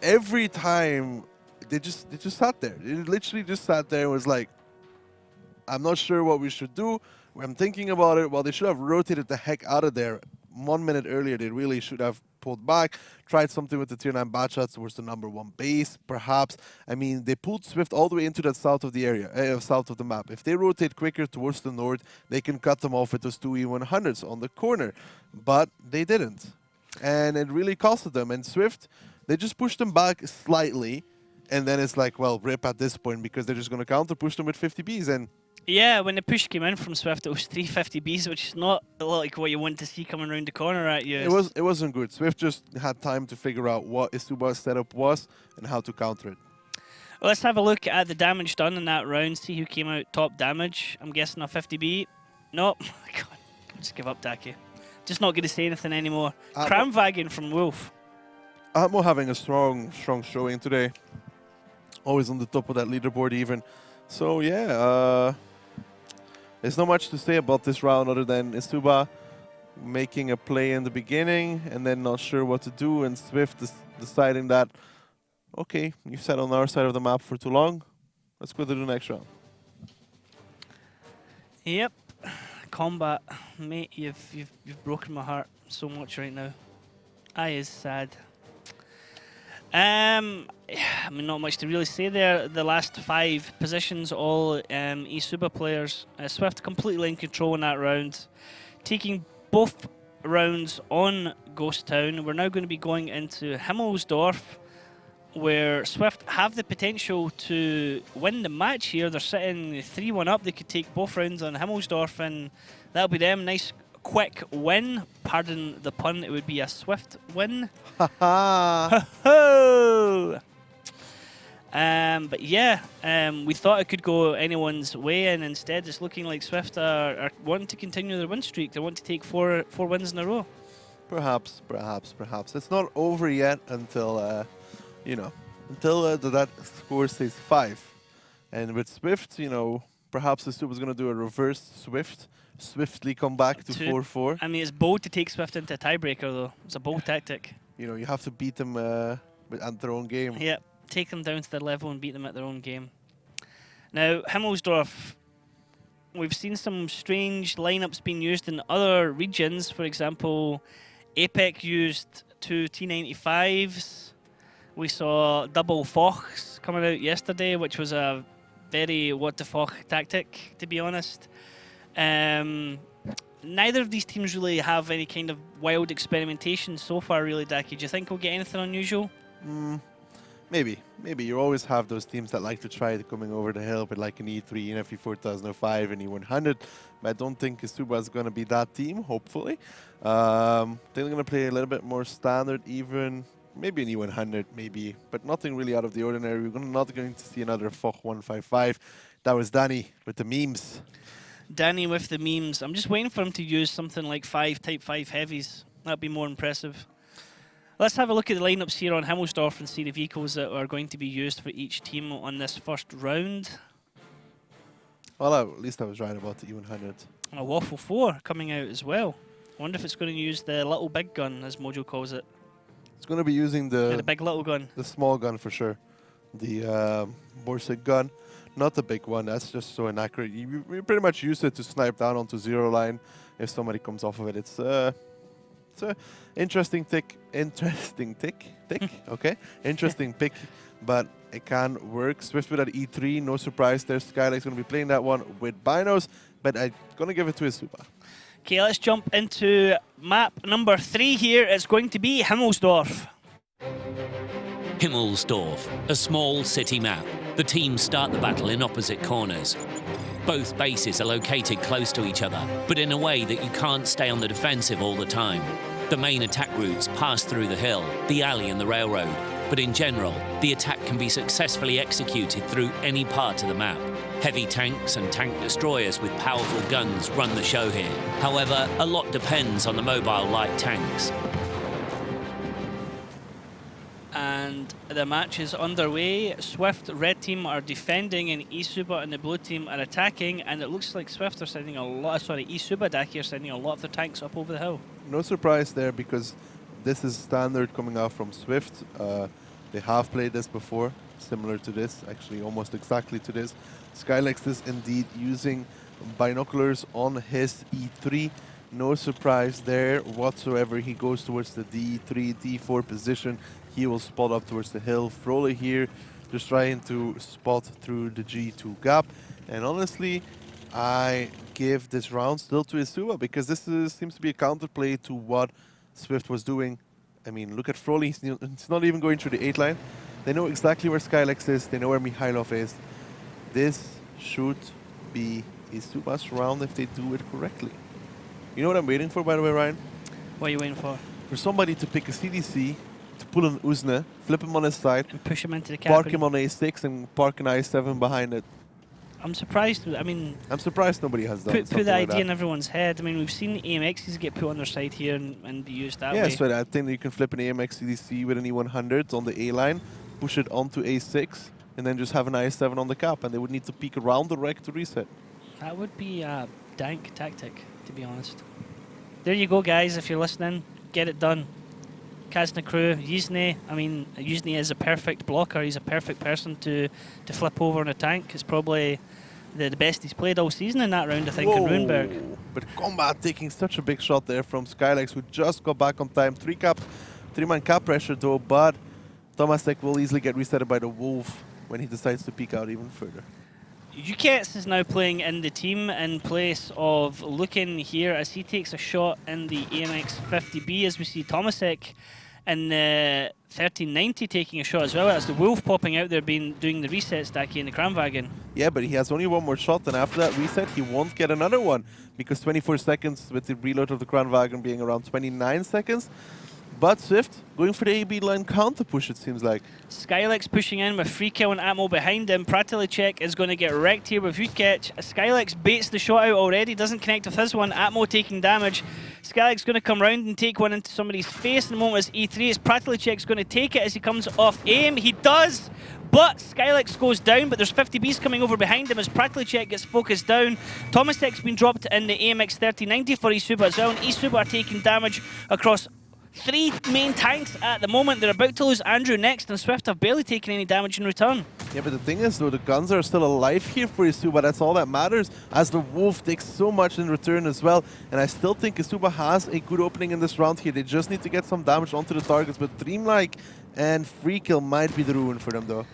every time they just sat there. They literally just sat there and was like, I'm not sure what we should do. I'm thinking about it. Well, they should have rotated the heck out of there 1 minute earlier. They really should have pulled back, tried something with the tier 9 bat shots towards the number 1 base, perhaps. I mean, they pulled Swift all the way into that south of the area, south of the map. If they rotate quicker towards the north, they can cut them off with those 2 E100s on the corner. But they didn't. And it really costed them. And Swift, they just pushed them back slightly. And then it's like, well, rip at this point, because they're just going to counter push them with 50Bs. And yeah, when the push came in from Swift, it was 350Bs, which is not like what you want to see coming around the corner at you. It wasn't good. Swift just had time to figure out what eSuba's setup was and how to counter it. Well, let's have a look at the damage done in that round, see who came out top damage. I'm guessing a 50B. Nope. God, just give up, Taki. Just not going to say anything anymore. Kramwagen from Wolf. Atmo having a strong showing today. Always on the top of that leaderboard even. So yeah, there's not much to say about this round other than eSuba making a play in the beginning and then not sure what to do, and Swift deciding that, okay, you sat on our side of the map for too long, let's go to the next round. Yep, Combat, mate, you've broken my heart so much right now. I is sad. I mean, not much to really say there. The last 5 positions, all eSuba players. Swift completely in control in that round, taking both rounds on Ghost Town. We're now going to be going into Himmelsdorf, where Swift have the potential to win the match here. They're sitting 3-1 up. They could take both rounds on Himmelsdorf, and that'll be them. Nice quick win. Pardon the pun, it would be a Swift win. But yeah, we thought it could go anyone's way, and instead it's looking like Swift are wanting to continue their win streak. They want to take four wins in a row. Perhaps. It's not over yet until, that score stays 5. And with Swift, perhaps the Super is going to do a reverse Swift. Swiftly come back to 4-4. I mean, it's bold to take Swift into a tiebreaker, though. It's a bold tactic. You have to beat them at their own game. Yeah, take them down to their level and beat them at their own game. Now, Himmelsdorf, we've seen some strange lineups being used in other regions. For example, APEC used 2 T95s. We saw double Fox coming out yesterday, which was a very what-the-fuck tactic, to be honest. Neither of these teams really have any kind of wild experimentation so far, really, Daki. Do you think we'll get anything unusual? Maybe. You always have those teams that like to try coming over the hill with like an E3, an FE 4005, an E100. But I don't think eSuba is going to be that team, hopefully. They're going to play a little bit more standard even. Maybe an E100, maybe. But nothing really out of the ordinary. We're not going to see another FOC 155. That was Danny with the memes. Danny with the memes. I'm just waiting for him to use something like 5 Type 5 heavies. That'd be more impressive. Let's have a look at the lineups here on Himmelsdorf and see the vehicles that are going to be used for each team on this first round. Well, at least I was right about the E100. A Waffle 4 coming out as well. I wonder if it's going to use the little big gun, as Mojo calls it. It's going to be using Yeah, the big little gun. the small gun for sure. The Borsig gun. Not the big one, that's just so inaccurate. You pretty much use it to snipe down onto zero line if somebody comes off of it. It's a interesting tick, okay? Interesting pick, but it can work. Swift with that E3, no surprise there. Skylight's going to be playing that one with binos, but I'm going to give it to eSuba. Okay, let's jump into map number 3 here. It's going to be Himmelsdorf. Himmelsdorf, a small city map. The teams start the battle in opposite corners. Both bases are located close to each other, but in a way that you can't stay on the defensive all the time. The main attack routes pass through the hill, the alley and the railroad, but in general, the attack can be successfully executed through any part of the map. Heavy tanks and tank destroyers with powerful guns run the show here. However, a lot depends on the mobile light tanks. And the match is underway. Swift, red team are defending, and eSuba and the blue team are attacking. And it looks like Swift are sending a lot. Sorry, eSuba Daki are sending a lot of their tanks up over the hill. No surprise there because this is standard coming out from Swift. They have played this before, similar to this, actually almost exactly to this. Skylex is indeed using binoculars on his E3. No surprise there whatsoever. He goes towards the D3, D4 position. He will spot up towards the hill. Frole here just trying to spot through the G2 gap. And honestly, I give this round still to eSuba because this seems to be a counterplay to what Swift was doing. I mean, look at Frole. He's not even going through the 8 line. They know exactly where Skylex is. They know where Mikhailov is. This should be eSuba's round if they do it correctly. You know what I'm waiting for, by the way, Ryan? What are you waiting for? For somebody to pick a CDC, to pull an Uzne, flip him on his side, And push him into the cap. park him on A6 and park an I7 behind it. I'm surprised. I mean, I'm surprised nobody has done put something the like idea that. in everyone's head. I mean, we've seen AMXs get put on their side here and be used that way. Yeah, so I think that you can flip an AMX CDC with an E100 on the A line, push it onto A6, and then just have an I7 on the cap, and they would need to peek around the wreck to reset. That would be a dank tactic, to be honest. There you go, guys. If you're listening, get it done. Kazna crew, Yuzne. I mean, Yuzne is a perfect blocker. He's a perfect person to flip over on a tank. It's probably the best he's played all season in that round, I think, in Runeberg. But Combat taking such a big shot there from Skylex, who just got back on time. 3-man cap pressure though, but Tomasek will easily get resetted by the Wolf when he decides to peek out even further. Ukets is now playing in the team in place of Lukin here as he takes a shot in the AMX 50B, as we see Tomasek in the 1390 taking a shot as well. That's the Wolf popping out there doing the reset stacky in the Kramwagen. Yeah, but he has only one more shot, and after that reset, he won't get another one because 24 seconds with the reload of the Kranwagen being around 29 seconds. But Swift going for the AB line counter push, it seems like. Skylex pushing in with free kill and Atmo behind him. Pratilicek is going to get wrecked here with Ukech. Skylex baits the shot out already, doesn't connect with his one. Atmo taking damage. Skylex going to come round and take one into somebody's face in the moment as E3 is Pratilicek's going to take it as he comes off aim. He does, but Skylex goes down, but there's 50Bs coming over behind him as Pratilicek gets focused down. Tomasek's been dropped in the AMX 3090 for eSuba as well, and eSuba are taking damage across 3 main tanks at the moment. They're about to lose Andrew next, and Swift have barely taken any damage in return. Yeah, but the thing is, though, the guns are still alive here for eSuba. That's all that matters, as the Wolf takes so much in return as well. And I still think eSuba has a good opening in this round here. They just need to get some damage onto the targets, but Dreamlike and Free Kill might be the ruin for them, though.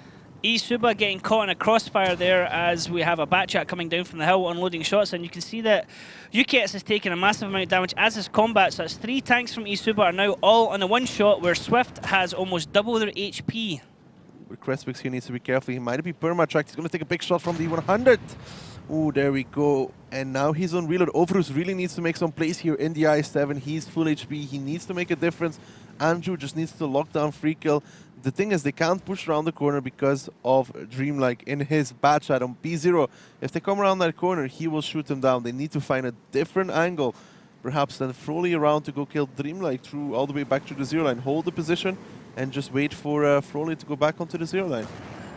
eSuba getting caught in a crossfire there as we have a Batchat coming down from the hill unloading shots, and you can see that Ukets has taken a massive amount of damage, as is Combat. So that's 3 tanks from eSuba are now all on the one shot, where Swift has almost double their HP. But Crespix here needs to be careful. He might be perma-tracked. He's going to take a big shot from the 100. Ooh, there we go. And now he's on reload. Overus really needs to make some plays here in the I7. He's full HP. He needs to make a difference. Andrew just needs to lock down Free Kill. The thing is, they can't push around the corner because of Dreamlike in his Batchat on P0. If they come around that corner, he will shoot them down. They need to find a different angle perhaps then Froley around to go kill Dreamlike through all the way back to the 0 line. Hold the position and just wait for Froley to go back onto the 0 line.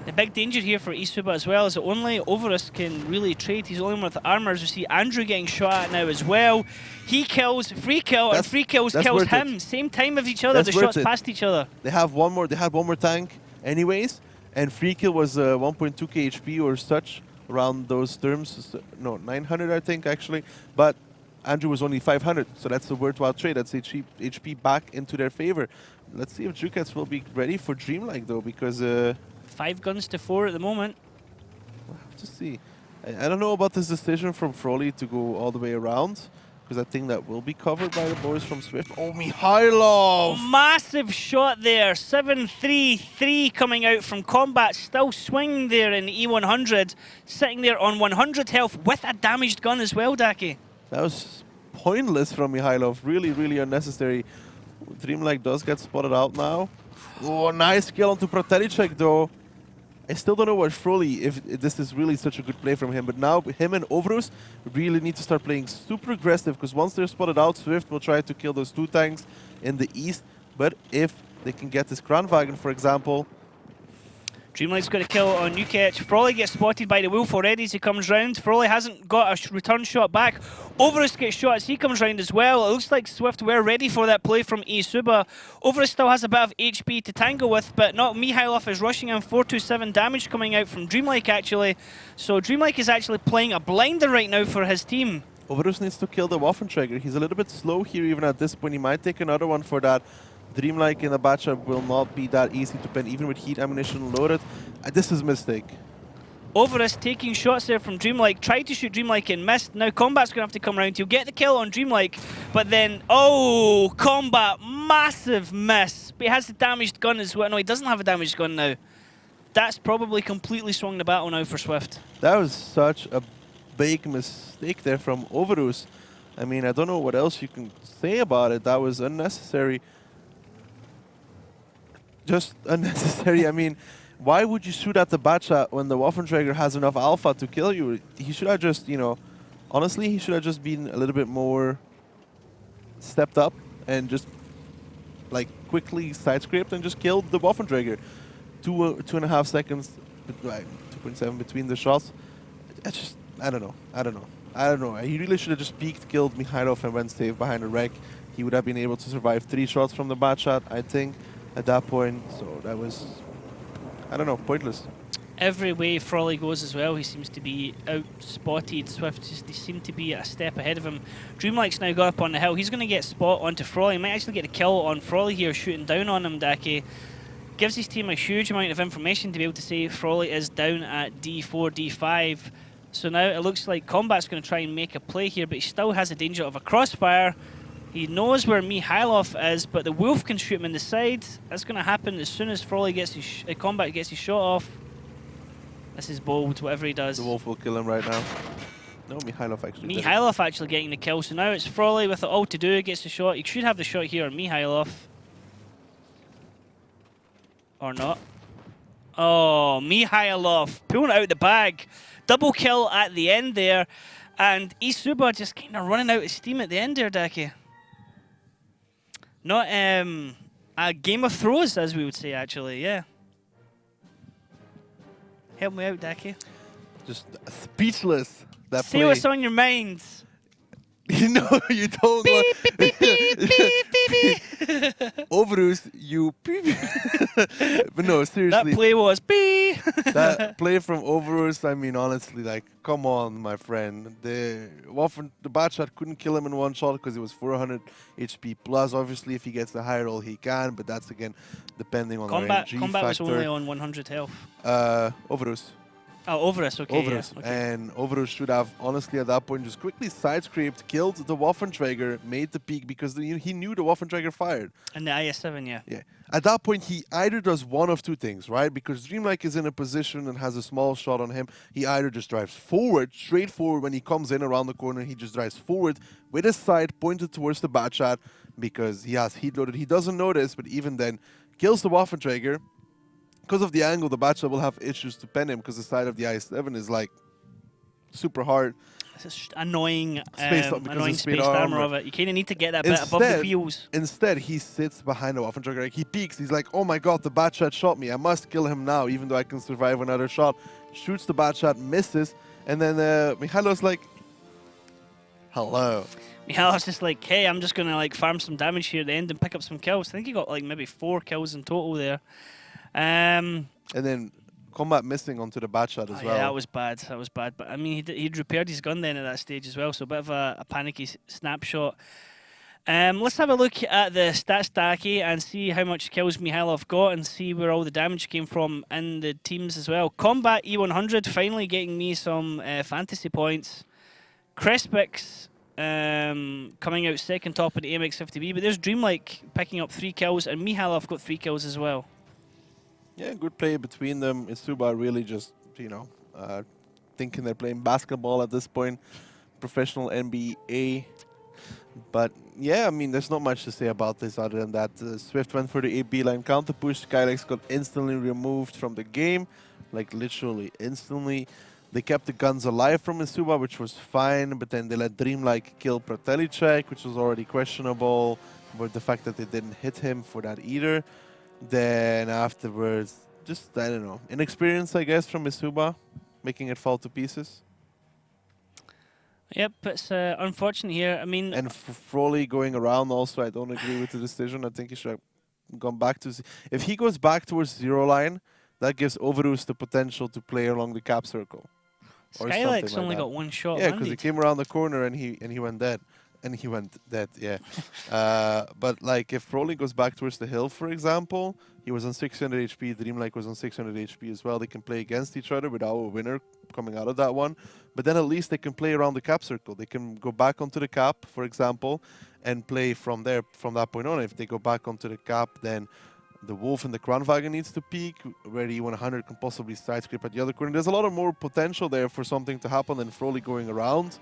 The big danger here for eSuba as well is that only Overus can really trade. He's the only one with armors. We see Andrew getting shot at now as well. He kills, free kill, and free kills him. Same time as each other. The shots past each other. They have one more. They had one more tank anyways, and free kill was 1.2k HP or such around those terms. No, 900 I think actually, but Andrew was only 500, so that's a worthwhile trade. That's HP back into their favor. Let's see if Jukats will be ready for Dreamlike though, because 5 guns to 4 at the moment. We'll have to see. I don't know about this decision from Froley to go all the way around, because I think that will be covered by the boys from Swift. Oh, Mikhailov! Massive shot there. 7-3-3 coming out from combat. Still swinging there in the E100. Sitting there on 100 health with a damaged gun as well, Daki. That was pointless from Mikhailov. Really, really unnecessary. Dreamlike does get spotted out now. Oh, nice kill onto Protelicek though. I still don't know what Froley, if this is really such a good play from him, but now him and Overus really need to start playing super aggressive, because once they're spotted out, Swift will try to kill those 2 tanks in the east, but if they can get this Kranwagen, for example. Dreamlike's got a kill on Newcatch. Froley gets spotted by the Wolf already as he comes round. Froley hasn't got a return shot back. Overus gets shot as he comes round as well. It looks like Swift were ready for that play from eSuba. Overus still has a bit of HP to tangle with, but not Mikhailov is rushing him. 427 damage coming out from Dreamlike actually. So Dreamlike is actually playing a blinder right now for his team. Overus needs to kill the Waffentrager. He's a little bit slow here even at this point. He might take another one for that. Dreamlike in the matchup will not be that easy to pen, even with heat ammunition loaded. This is a mistake. Overus taking shots there from Dreamlike. Tried to shoot Dreamlike and missed. Now Combat's going to have to come around. He'll get the kill on Dreamlike, but then, oh, Combat, massive miss. But he has the damaged gun as well. No, he doesn't have a damaged gun now. That's probably completely swung the battle now for Swift. That was such a big mistake there from Overus. I mean, I don't know what else you can say about it. That was unnecessary. Just unnecessary. I mean, why would you shoot at the Batchat when the Waffentrager has enough alpha to kill you? He should have just, you know, honestly, he should have just been a little bit more stepped up and just, like, quickly side-scraped and just killed the Waffentrager. 2.5 seconds, 2.7 between the shots. I don't know. He really should have just peeked, killed Mikhailov, and went safe behind a wreck. He would have been able to survive 3 shots from the Batchat, I think, at that point. So that was, I don't know, pointless. Every way Froley goes as well, he seems to be out-spotted. Swift just they seem to be a step ahead of him. Dreamlike's now got up on the hill. He's going to get spot onto Froley. He might actually get a kill on Froley here, shooting down on him, Daki. Gives his team a huge amount of information to be able to say Froley is down at D4, D5. So now it looks like Combat's going to try and make a play here, but he still has the danger of a crossfire. He knows where Mikhailov is, but the Wolf can shoot him in the side. That's going to happen as soon as Froley gets his Combat gets his shot off. This is bold, whatever he does. The Wolf will kill him right now. No, Mikhailov actually. Mikhailov actually getting the kill. So now it's Froley with it all to do. Gets the shot. He should have the shot here on Mikhailov. Or not. Oh, Mikhailov pulling it out the bag. Double kill at the end there. And eSuba just kind of running out of steam at the end there, Daki. Not a Game of Thrones, as we would say, actually, yeah. Help me out, Daki. Just speechless. That Say play. what's on your mind. No, you don't. Beep, beep, beep, beep, beep, beep, beep. Overus, you. But no, seriously. That play was beep. That play from Overus, I mean, honestly, like, come on, my friend. The Batchat couldn't kill him in one shot because it was 400 HP plus. Obviously, if he gets the high roll, he can, but that's, again, depending on the RNG Combat was factor. only on 100 health. Overus. Oh, Overus, okay. Overus. Yeah, okay. And Overus should have, honestly, at that point, just quickly side-scraped, killed the Waffentrager, made the peak because he knew the Waffentrager fired. And the IS-7, yeah. Yeah. At that point, he either does one of two things, right? Because Dreamlike is in a position and has a small shot on him. He either just drives forward, straight forward when he comes in around the corner. He just drives forward with his sight pointed towards the Batchat because he has heat loaded. He doesn't notice, but even then, kills the Waffentrager. Because of the angle, the Batchat will have issues to pen him because the side of the IS-7 is like super hard. It's just annoying, Because annoying of speed spaced armor armor. of it. You kind of need to get that bit above the wheels. Instead, he sits behind the Waffenjäger. Like, he peeks. He's like, oh my god, the bat shot shot me. I must kill him now, even though I can survive another shot. Shoots the bat shot, misses. And then Mihailo's like, hello. Mihailo's just like, hey, I'm just going to like farm some damage here at the end and pick up some kills. I think he got like maybe 4 kills in total there. And then combat missing onto the bat shot as well. Yeah, that was bad. That was bad. But I mean, he'd repaired his gun then at that stage as well. So a bit of a panicky snapshot. Let's have a look at the stat stacky and see how much kills Mihailov got and see where all the damage came from in the teams as well. Combat E100 finally getting me some fantasy points. Crespix coming out second top in the AMX50B, but there's Dreamlike picking up 3 kills and Mihailov got 3 kills as well. Yeah, good play between them. eSuba really just, thinking they're playing basketball at this point. Professional NBA. But yeah, I mean, there's not much to say about this other than that. Swift went for the AB line counter push. Skylex got instantly removed from the game. Like, literally instantly. They kept the guns alive from eSuba, which was fine. But then they let Dreamlike kill Pratelicek, which was already questionable. But the fact that they didn't hit him for that either. Then afterwards, just, I don't know, inexperience, I guess, from eSuba, making it fall to pieces. Yep, it's unfortunate here. I mean, and Froley going around also, I don't agree with the decision. I think he should have gone back to... If he goes back towards zero line, that gives Overus the potential to play along the cap circle. Skylex only got 1 shot. Yeah, because he came around the corner and he went dead. And he went dead, yeah. But like if Froley goes back towards the hill, for example, he was on 600 HP, Dreamlike was on 600 HP as well. They can play against each other without a winner coming out of that one. But then at least they can play around the cap circle. They can go back onto the cap, for example, and play from there, from that point on. If they go back onto the cap, then the Wolf and the Kranwagen needs to peak, where the E100 can possibly side script at the other corner. There's a lot of more potential there for something to happen than Froley going around.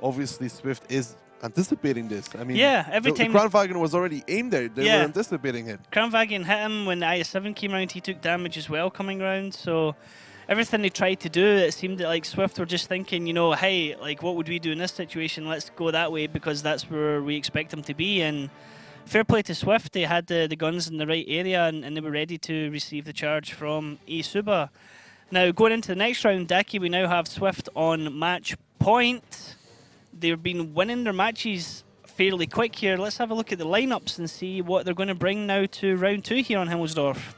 Obviously, Swift is anticipating this. I mean, yeah, every time the Kranwagen was already aimed there. They were anticipating it. Kranwagen hit him when the IS-7 came around. He took damage as well coming around. So everything they tried to do, it seemed that like Swift were just thinking, hey, like what would we do in this situation? Let's go that way because that's where we expect them to be. And fair play to Swift. They had the guns in the right area and they were ready to receive the charge from eSuba. Now going into the next round, Daki, we now have Swift on match point. They've been winning their matches fairly quick here. Let's have a look at the lineups and see what they're going to bring now to round 2 here on Himmelsdorf.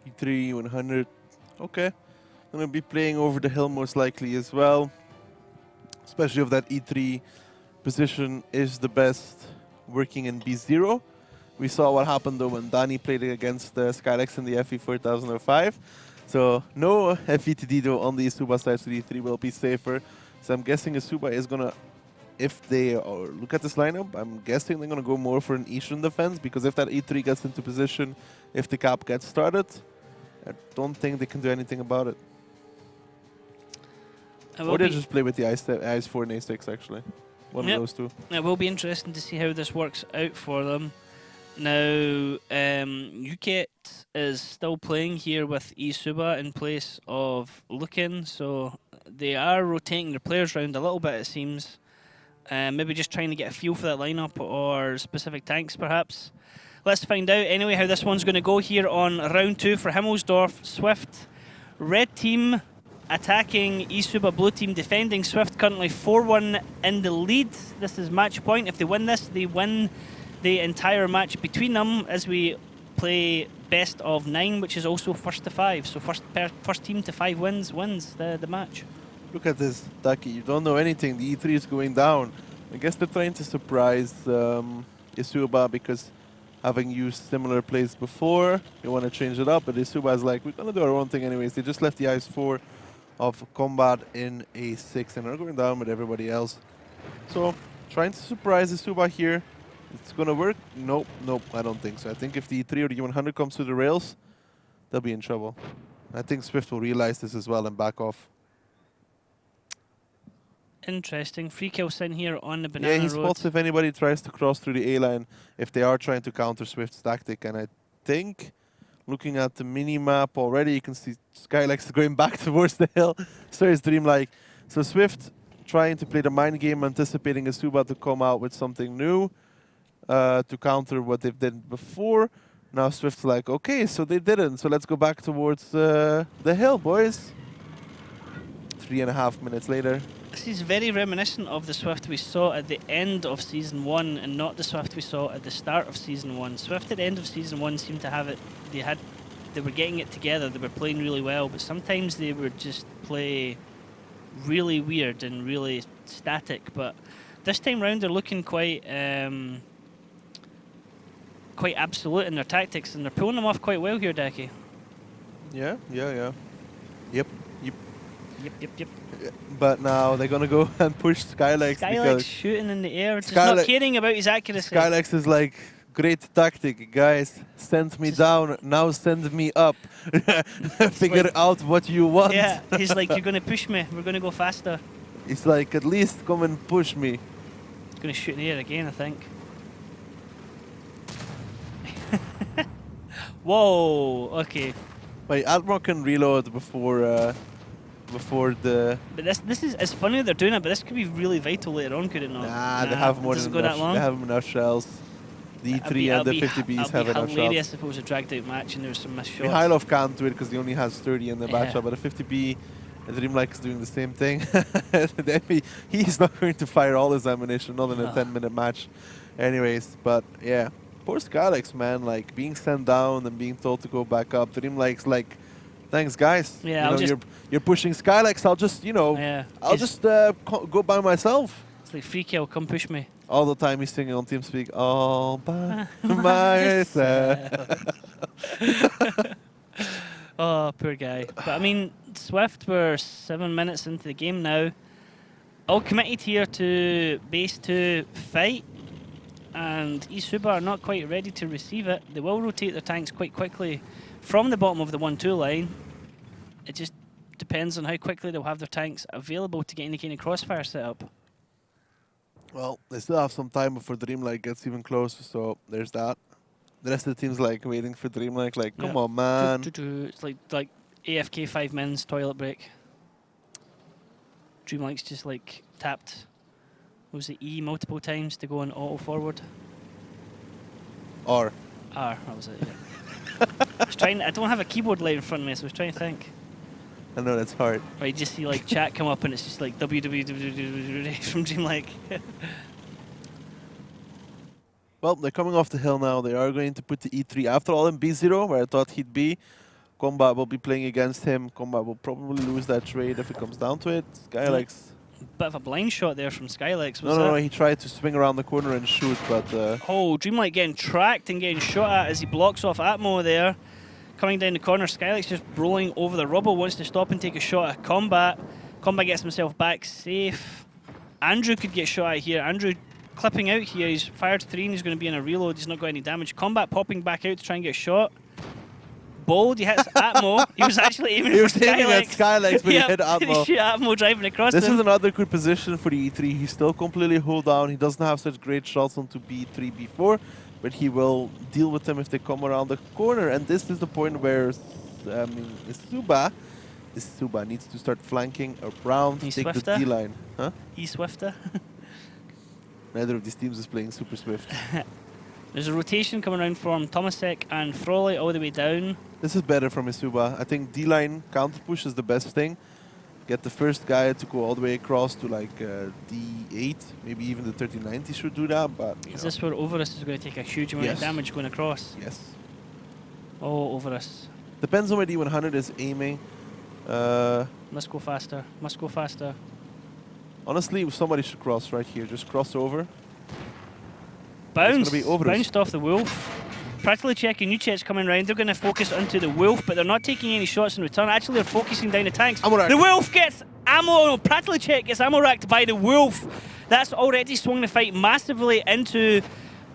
E3, 100. Okay. Going to be playing over the hill most likely as well. Especially if that E3 position is the best working in B0. We saw what happened though when Dani played against Skylex in the FE 4005. So no FETD though on the eSuba side, so the E3 will be safer. So I'm guessing eSuba is going to, if they look at this lineup, I'm guessing they're going to go more for an Eastern defense, because if that E3 gets into position, if the cap gets started, I don't think they can do anything about it. Or they just play with the IS4 and A6 actually. One of those two. It will be interesting to see how this works out for them. Now, Uket is still playing here with eSuba in place of Lukin, so they are rotating their players around a little bit, it seems. Maybe just trying to get a feel for that lineup or specific tanks, perhaps. Let's find out anyway how this one's going to go here on round 2 for Himmelsdorf. Swift, red team attacking eSuba, blue team defending. Swift currently 4-1 in the lead. This is match point. If they win this, they win the entire match between them as we play best of 9, which is also first to 5. So first team to 5 wins the match. Look at this, Taki. You don't know anything. The E3 is going down. I guess they're trying to surprise eSuba because having used similar plays before, they want to change it up. But eSuba is like, we're going to do our own thing anyways. They just left the IS4 of combat in A6 and are going down with everybody else. So trying to surprise eSuba here. It's going to work? Nope, I don't think so. I think if the E3 or the E100 comes to the rails, they'll be in trouble. I think Swift will realize this as well and back off. Interesting. Free kill sin here on the banana road. Yeah, he road. spots if anybody tries to cross through the A line, if they are trying to counter Swift's tactic. And I think Looking at the mini-map already, you can see Skylex is going back towards the hill. So is Dreamlike. So Swift trying to play the mind game, anticipating eSuba to come out with something new to counter what they've did before. Now Swift's like, okay, so they didn't. So let's go back towards the hill, boys. 3.5 minutes later. This is very reminiscent of the Swift we saw at the end of Season 1 and not the Swift we saw at the start of Season 1. Swift at the end of Season 1 seemed to have it, they were getting it together, they were playing really well, but sometimes they would just play really weird and really static. But this time round they're looking quite absolute in their tactics, and they're pulling them off quite well here, Decky. Yeah. Yep. Yep. But now they're gonna go and push Skylex. Skylex shooting in the air, just not caring about his accuracy. Skylex is like, great tactic, guys. Send me down, now send me up. Figure like, out what you want. Yeah, he's like, you're gonna push me, we're gonna go faster. It's like, at least come and push me. He's gonna shoot in the air again, I think. Whoa, okay. Wait, Admiral can reload before the... But this is, it's funny that they're doing it, but this could be really vital later on, could it not? Nah, they have more than enough. They have enough shells. The E3 and the 50Bs have enough shells. It'd be hilarious shots. if it was a dragged out match and there was some missed shots. Hylov can't do it because he only has 30 in the matchup, but a 50B, Dreamlike is doing the same thing. He's not going to fire all his ammunition, not in a 10-minute match. Anyways, but yeah. Poor Skylex, man, like being sent down and being told to go back up. Dreamlike's like, thanks, guys. Yeah, you know, you're pushing Skylex. I'll just, I'll just go by myself. It's like, free kill, come push me. All the time he's singing on TeamSpeak, all by myself. Oh, poor guy. But I mean, Swift, we're 7 minutes into the game now. All committed here to base 2 fight. And eSuba are not quite ready to receive it. They will rotate their tanks quite quickly from the bottom of the 1-2 line. It just depends on how quickly they'll have their tanks available to get any kind of crossfire set up. Well, they still have some time before Dreamlike gets even closer, so there's that. The rest of the team's like waiting for Dreamlike, like, come on, man. It's like AFK 5 minutes, toilet break. Dreamlike's just like tapped, what was it, E multiple times to go on auto forward? R, that was it, yeah. I don't have a keyboard light in front of me, so I was trying to think. I know that's hard. Or you just see like chat come up and it's just like www from Dreamlike. Well, they're coming off the hill now. They are going to put the E3 after all in B0, where I thought he'd be. Combat will be playing against him. Combat will probably lose that trade if it comes down to it. Skylex. Bit of a blind shot there from Skylex. No, he tried to swing around the corner and shoot, but... Oh, Dreamlike getting tracked and getting shot at as he blocks off Atmo there. Coming down the corner, Skylex just rolling over the rubble, wants to stop and take a shot at Combat. Combat gets himself back safe. Andrew could get shot at here. Andrew clipping out here. He's fired 3 and he's going to be in a reload. He's not got any damage. Combat popping back out to try and get a shot. Bold, he hits Atmo. He was actually aiming for Skylex, but he hit Atmo. He shoot Atmo driving across This him. is another good position for the E3. He's still completely hold down. He doesn't have such great shots onto B3, B4, but he will deal with them if they come around the corner. And this is the point where eSuba needs to start flanking around, take the D line. Huh? eSwifter. Neither of these teams is playing super swift. There's a rotation coming around from Tomasek and Frawley all the way down. This is better from eSuba. I think D-line counter push is the best thing. Get the first guy to go all the way across to like D8. Maybe even the 3090 should do that. But is this where Overus is going to take a huge amount of damage going across? Yes. Oh, Overus. Depends on where D100 is aiming. Must go faster. Must go faster. Honestly, somebody should cross right here. Just cross over. Bounced off the Wolf. Practically checking Uchet's coming round. They're going to focus onto the Wolf, but they're not taking any shots in return. Actually, they're focusing down the tanks. The Wolf gets ammo. No, Practically Check gets ammo racked by the Wolf. That's already swung the fight massively into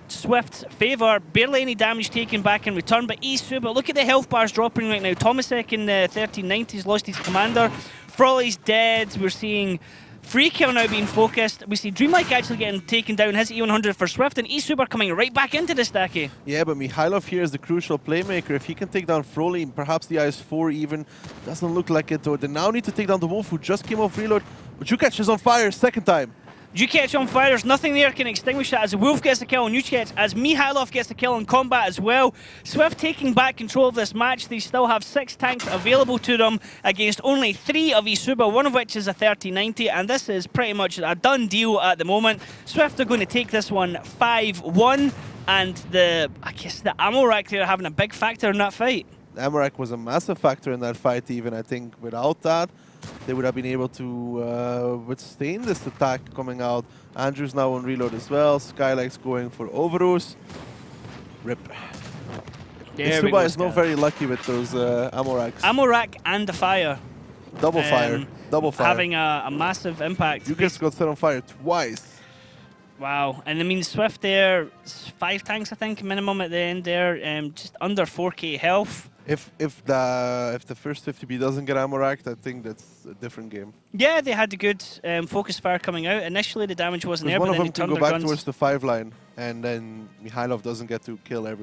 Swift's favour. Barely any damage taken back in return, but eSuba, look at the health bars dropping right now. Tomasek in the 1390s lost his commander. Frawley's dead. We're seeing Free kill now being focused. We see Dreamlike actually getting taken down. His E100 for Swift, and eSuba coming right back into the stacky. Yeah, but Mikhailov here is the crucial playmaker. If he can take down Froly, perhaps the IS-4 even, doesn't look like it though. They now need to take down the Wolf, who just came off reload. But Jukech is on fire, second time. Jukech on fire, there's nothing there can extinguish that as the Wolf gets the kill on Jukech, as Mihailov gets the kill in combat as well. Swift taking back control of this match. They still have 6 tanks available to them against only 3 of eSuba, one of which is a 3090, and this is pretty much a done deal at the moment. Swift are going to take this one 5-1, and I guess the ammo rack there having a big factor in that fight. The ammo rack was a massive factor in that fight even. I think without that, they would have been able to withstand this attack coming out. Andrew's now on reload as well. Skylight's going for Overus. Rip. eSuba is not very lucky with those ammo racks. Ammo rack and the fire. Double fire. Double fire. Having a massive impact. You guys got set on fire twice. Wow. And I mean, Swift there, 5 tanks I think minimum at the end there. Just under 4k health. If the first 50B doesn't get ammo racked, I think that's a different game. Yeah, they had the good focus fire coming out. Initially, the damage wasn't there, one but of then them they can turned go their back guns. towards the 5 line, and then Mikhailov doesn't get to kill everybody.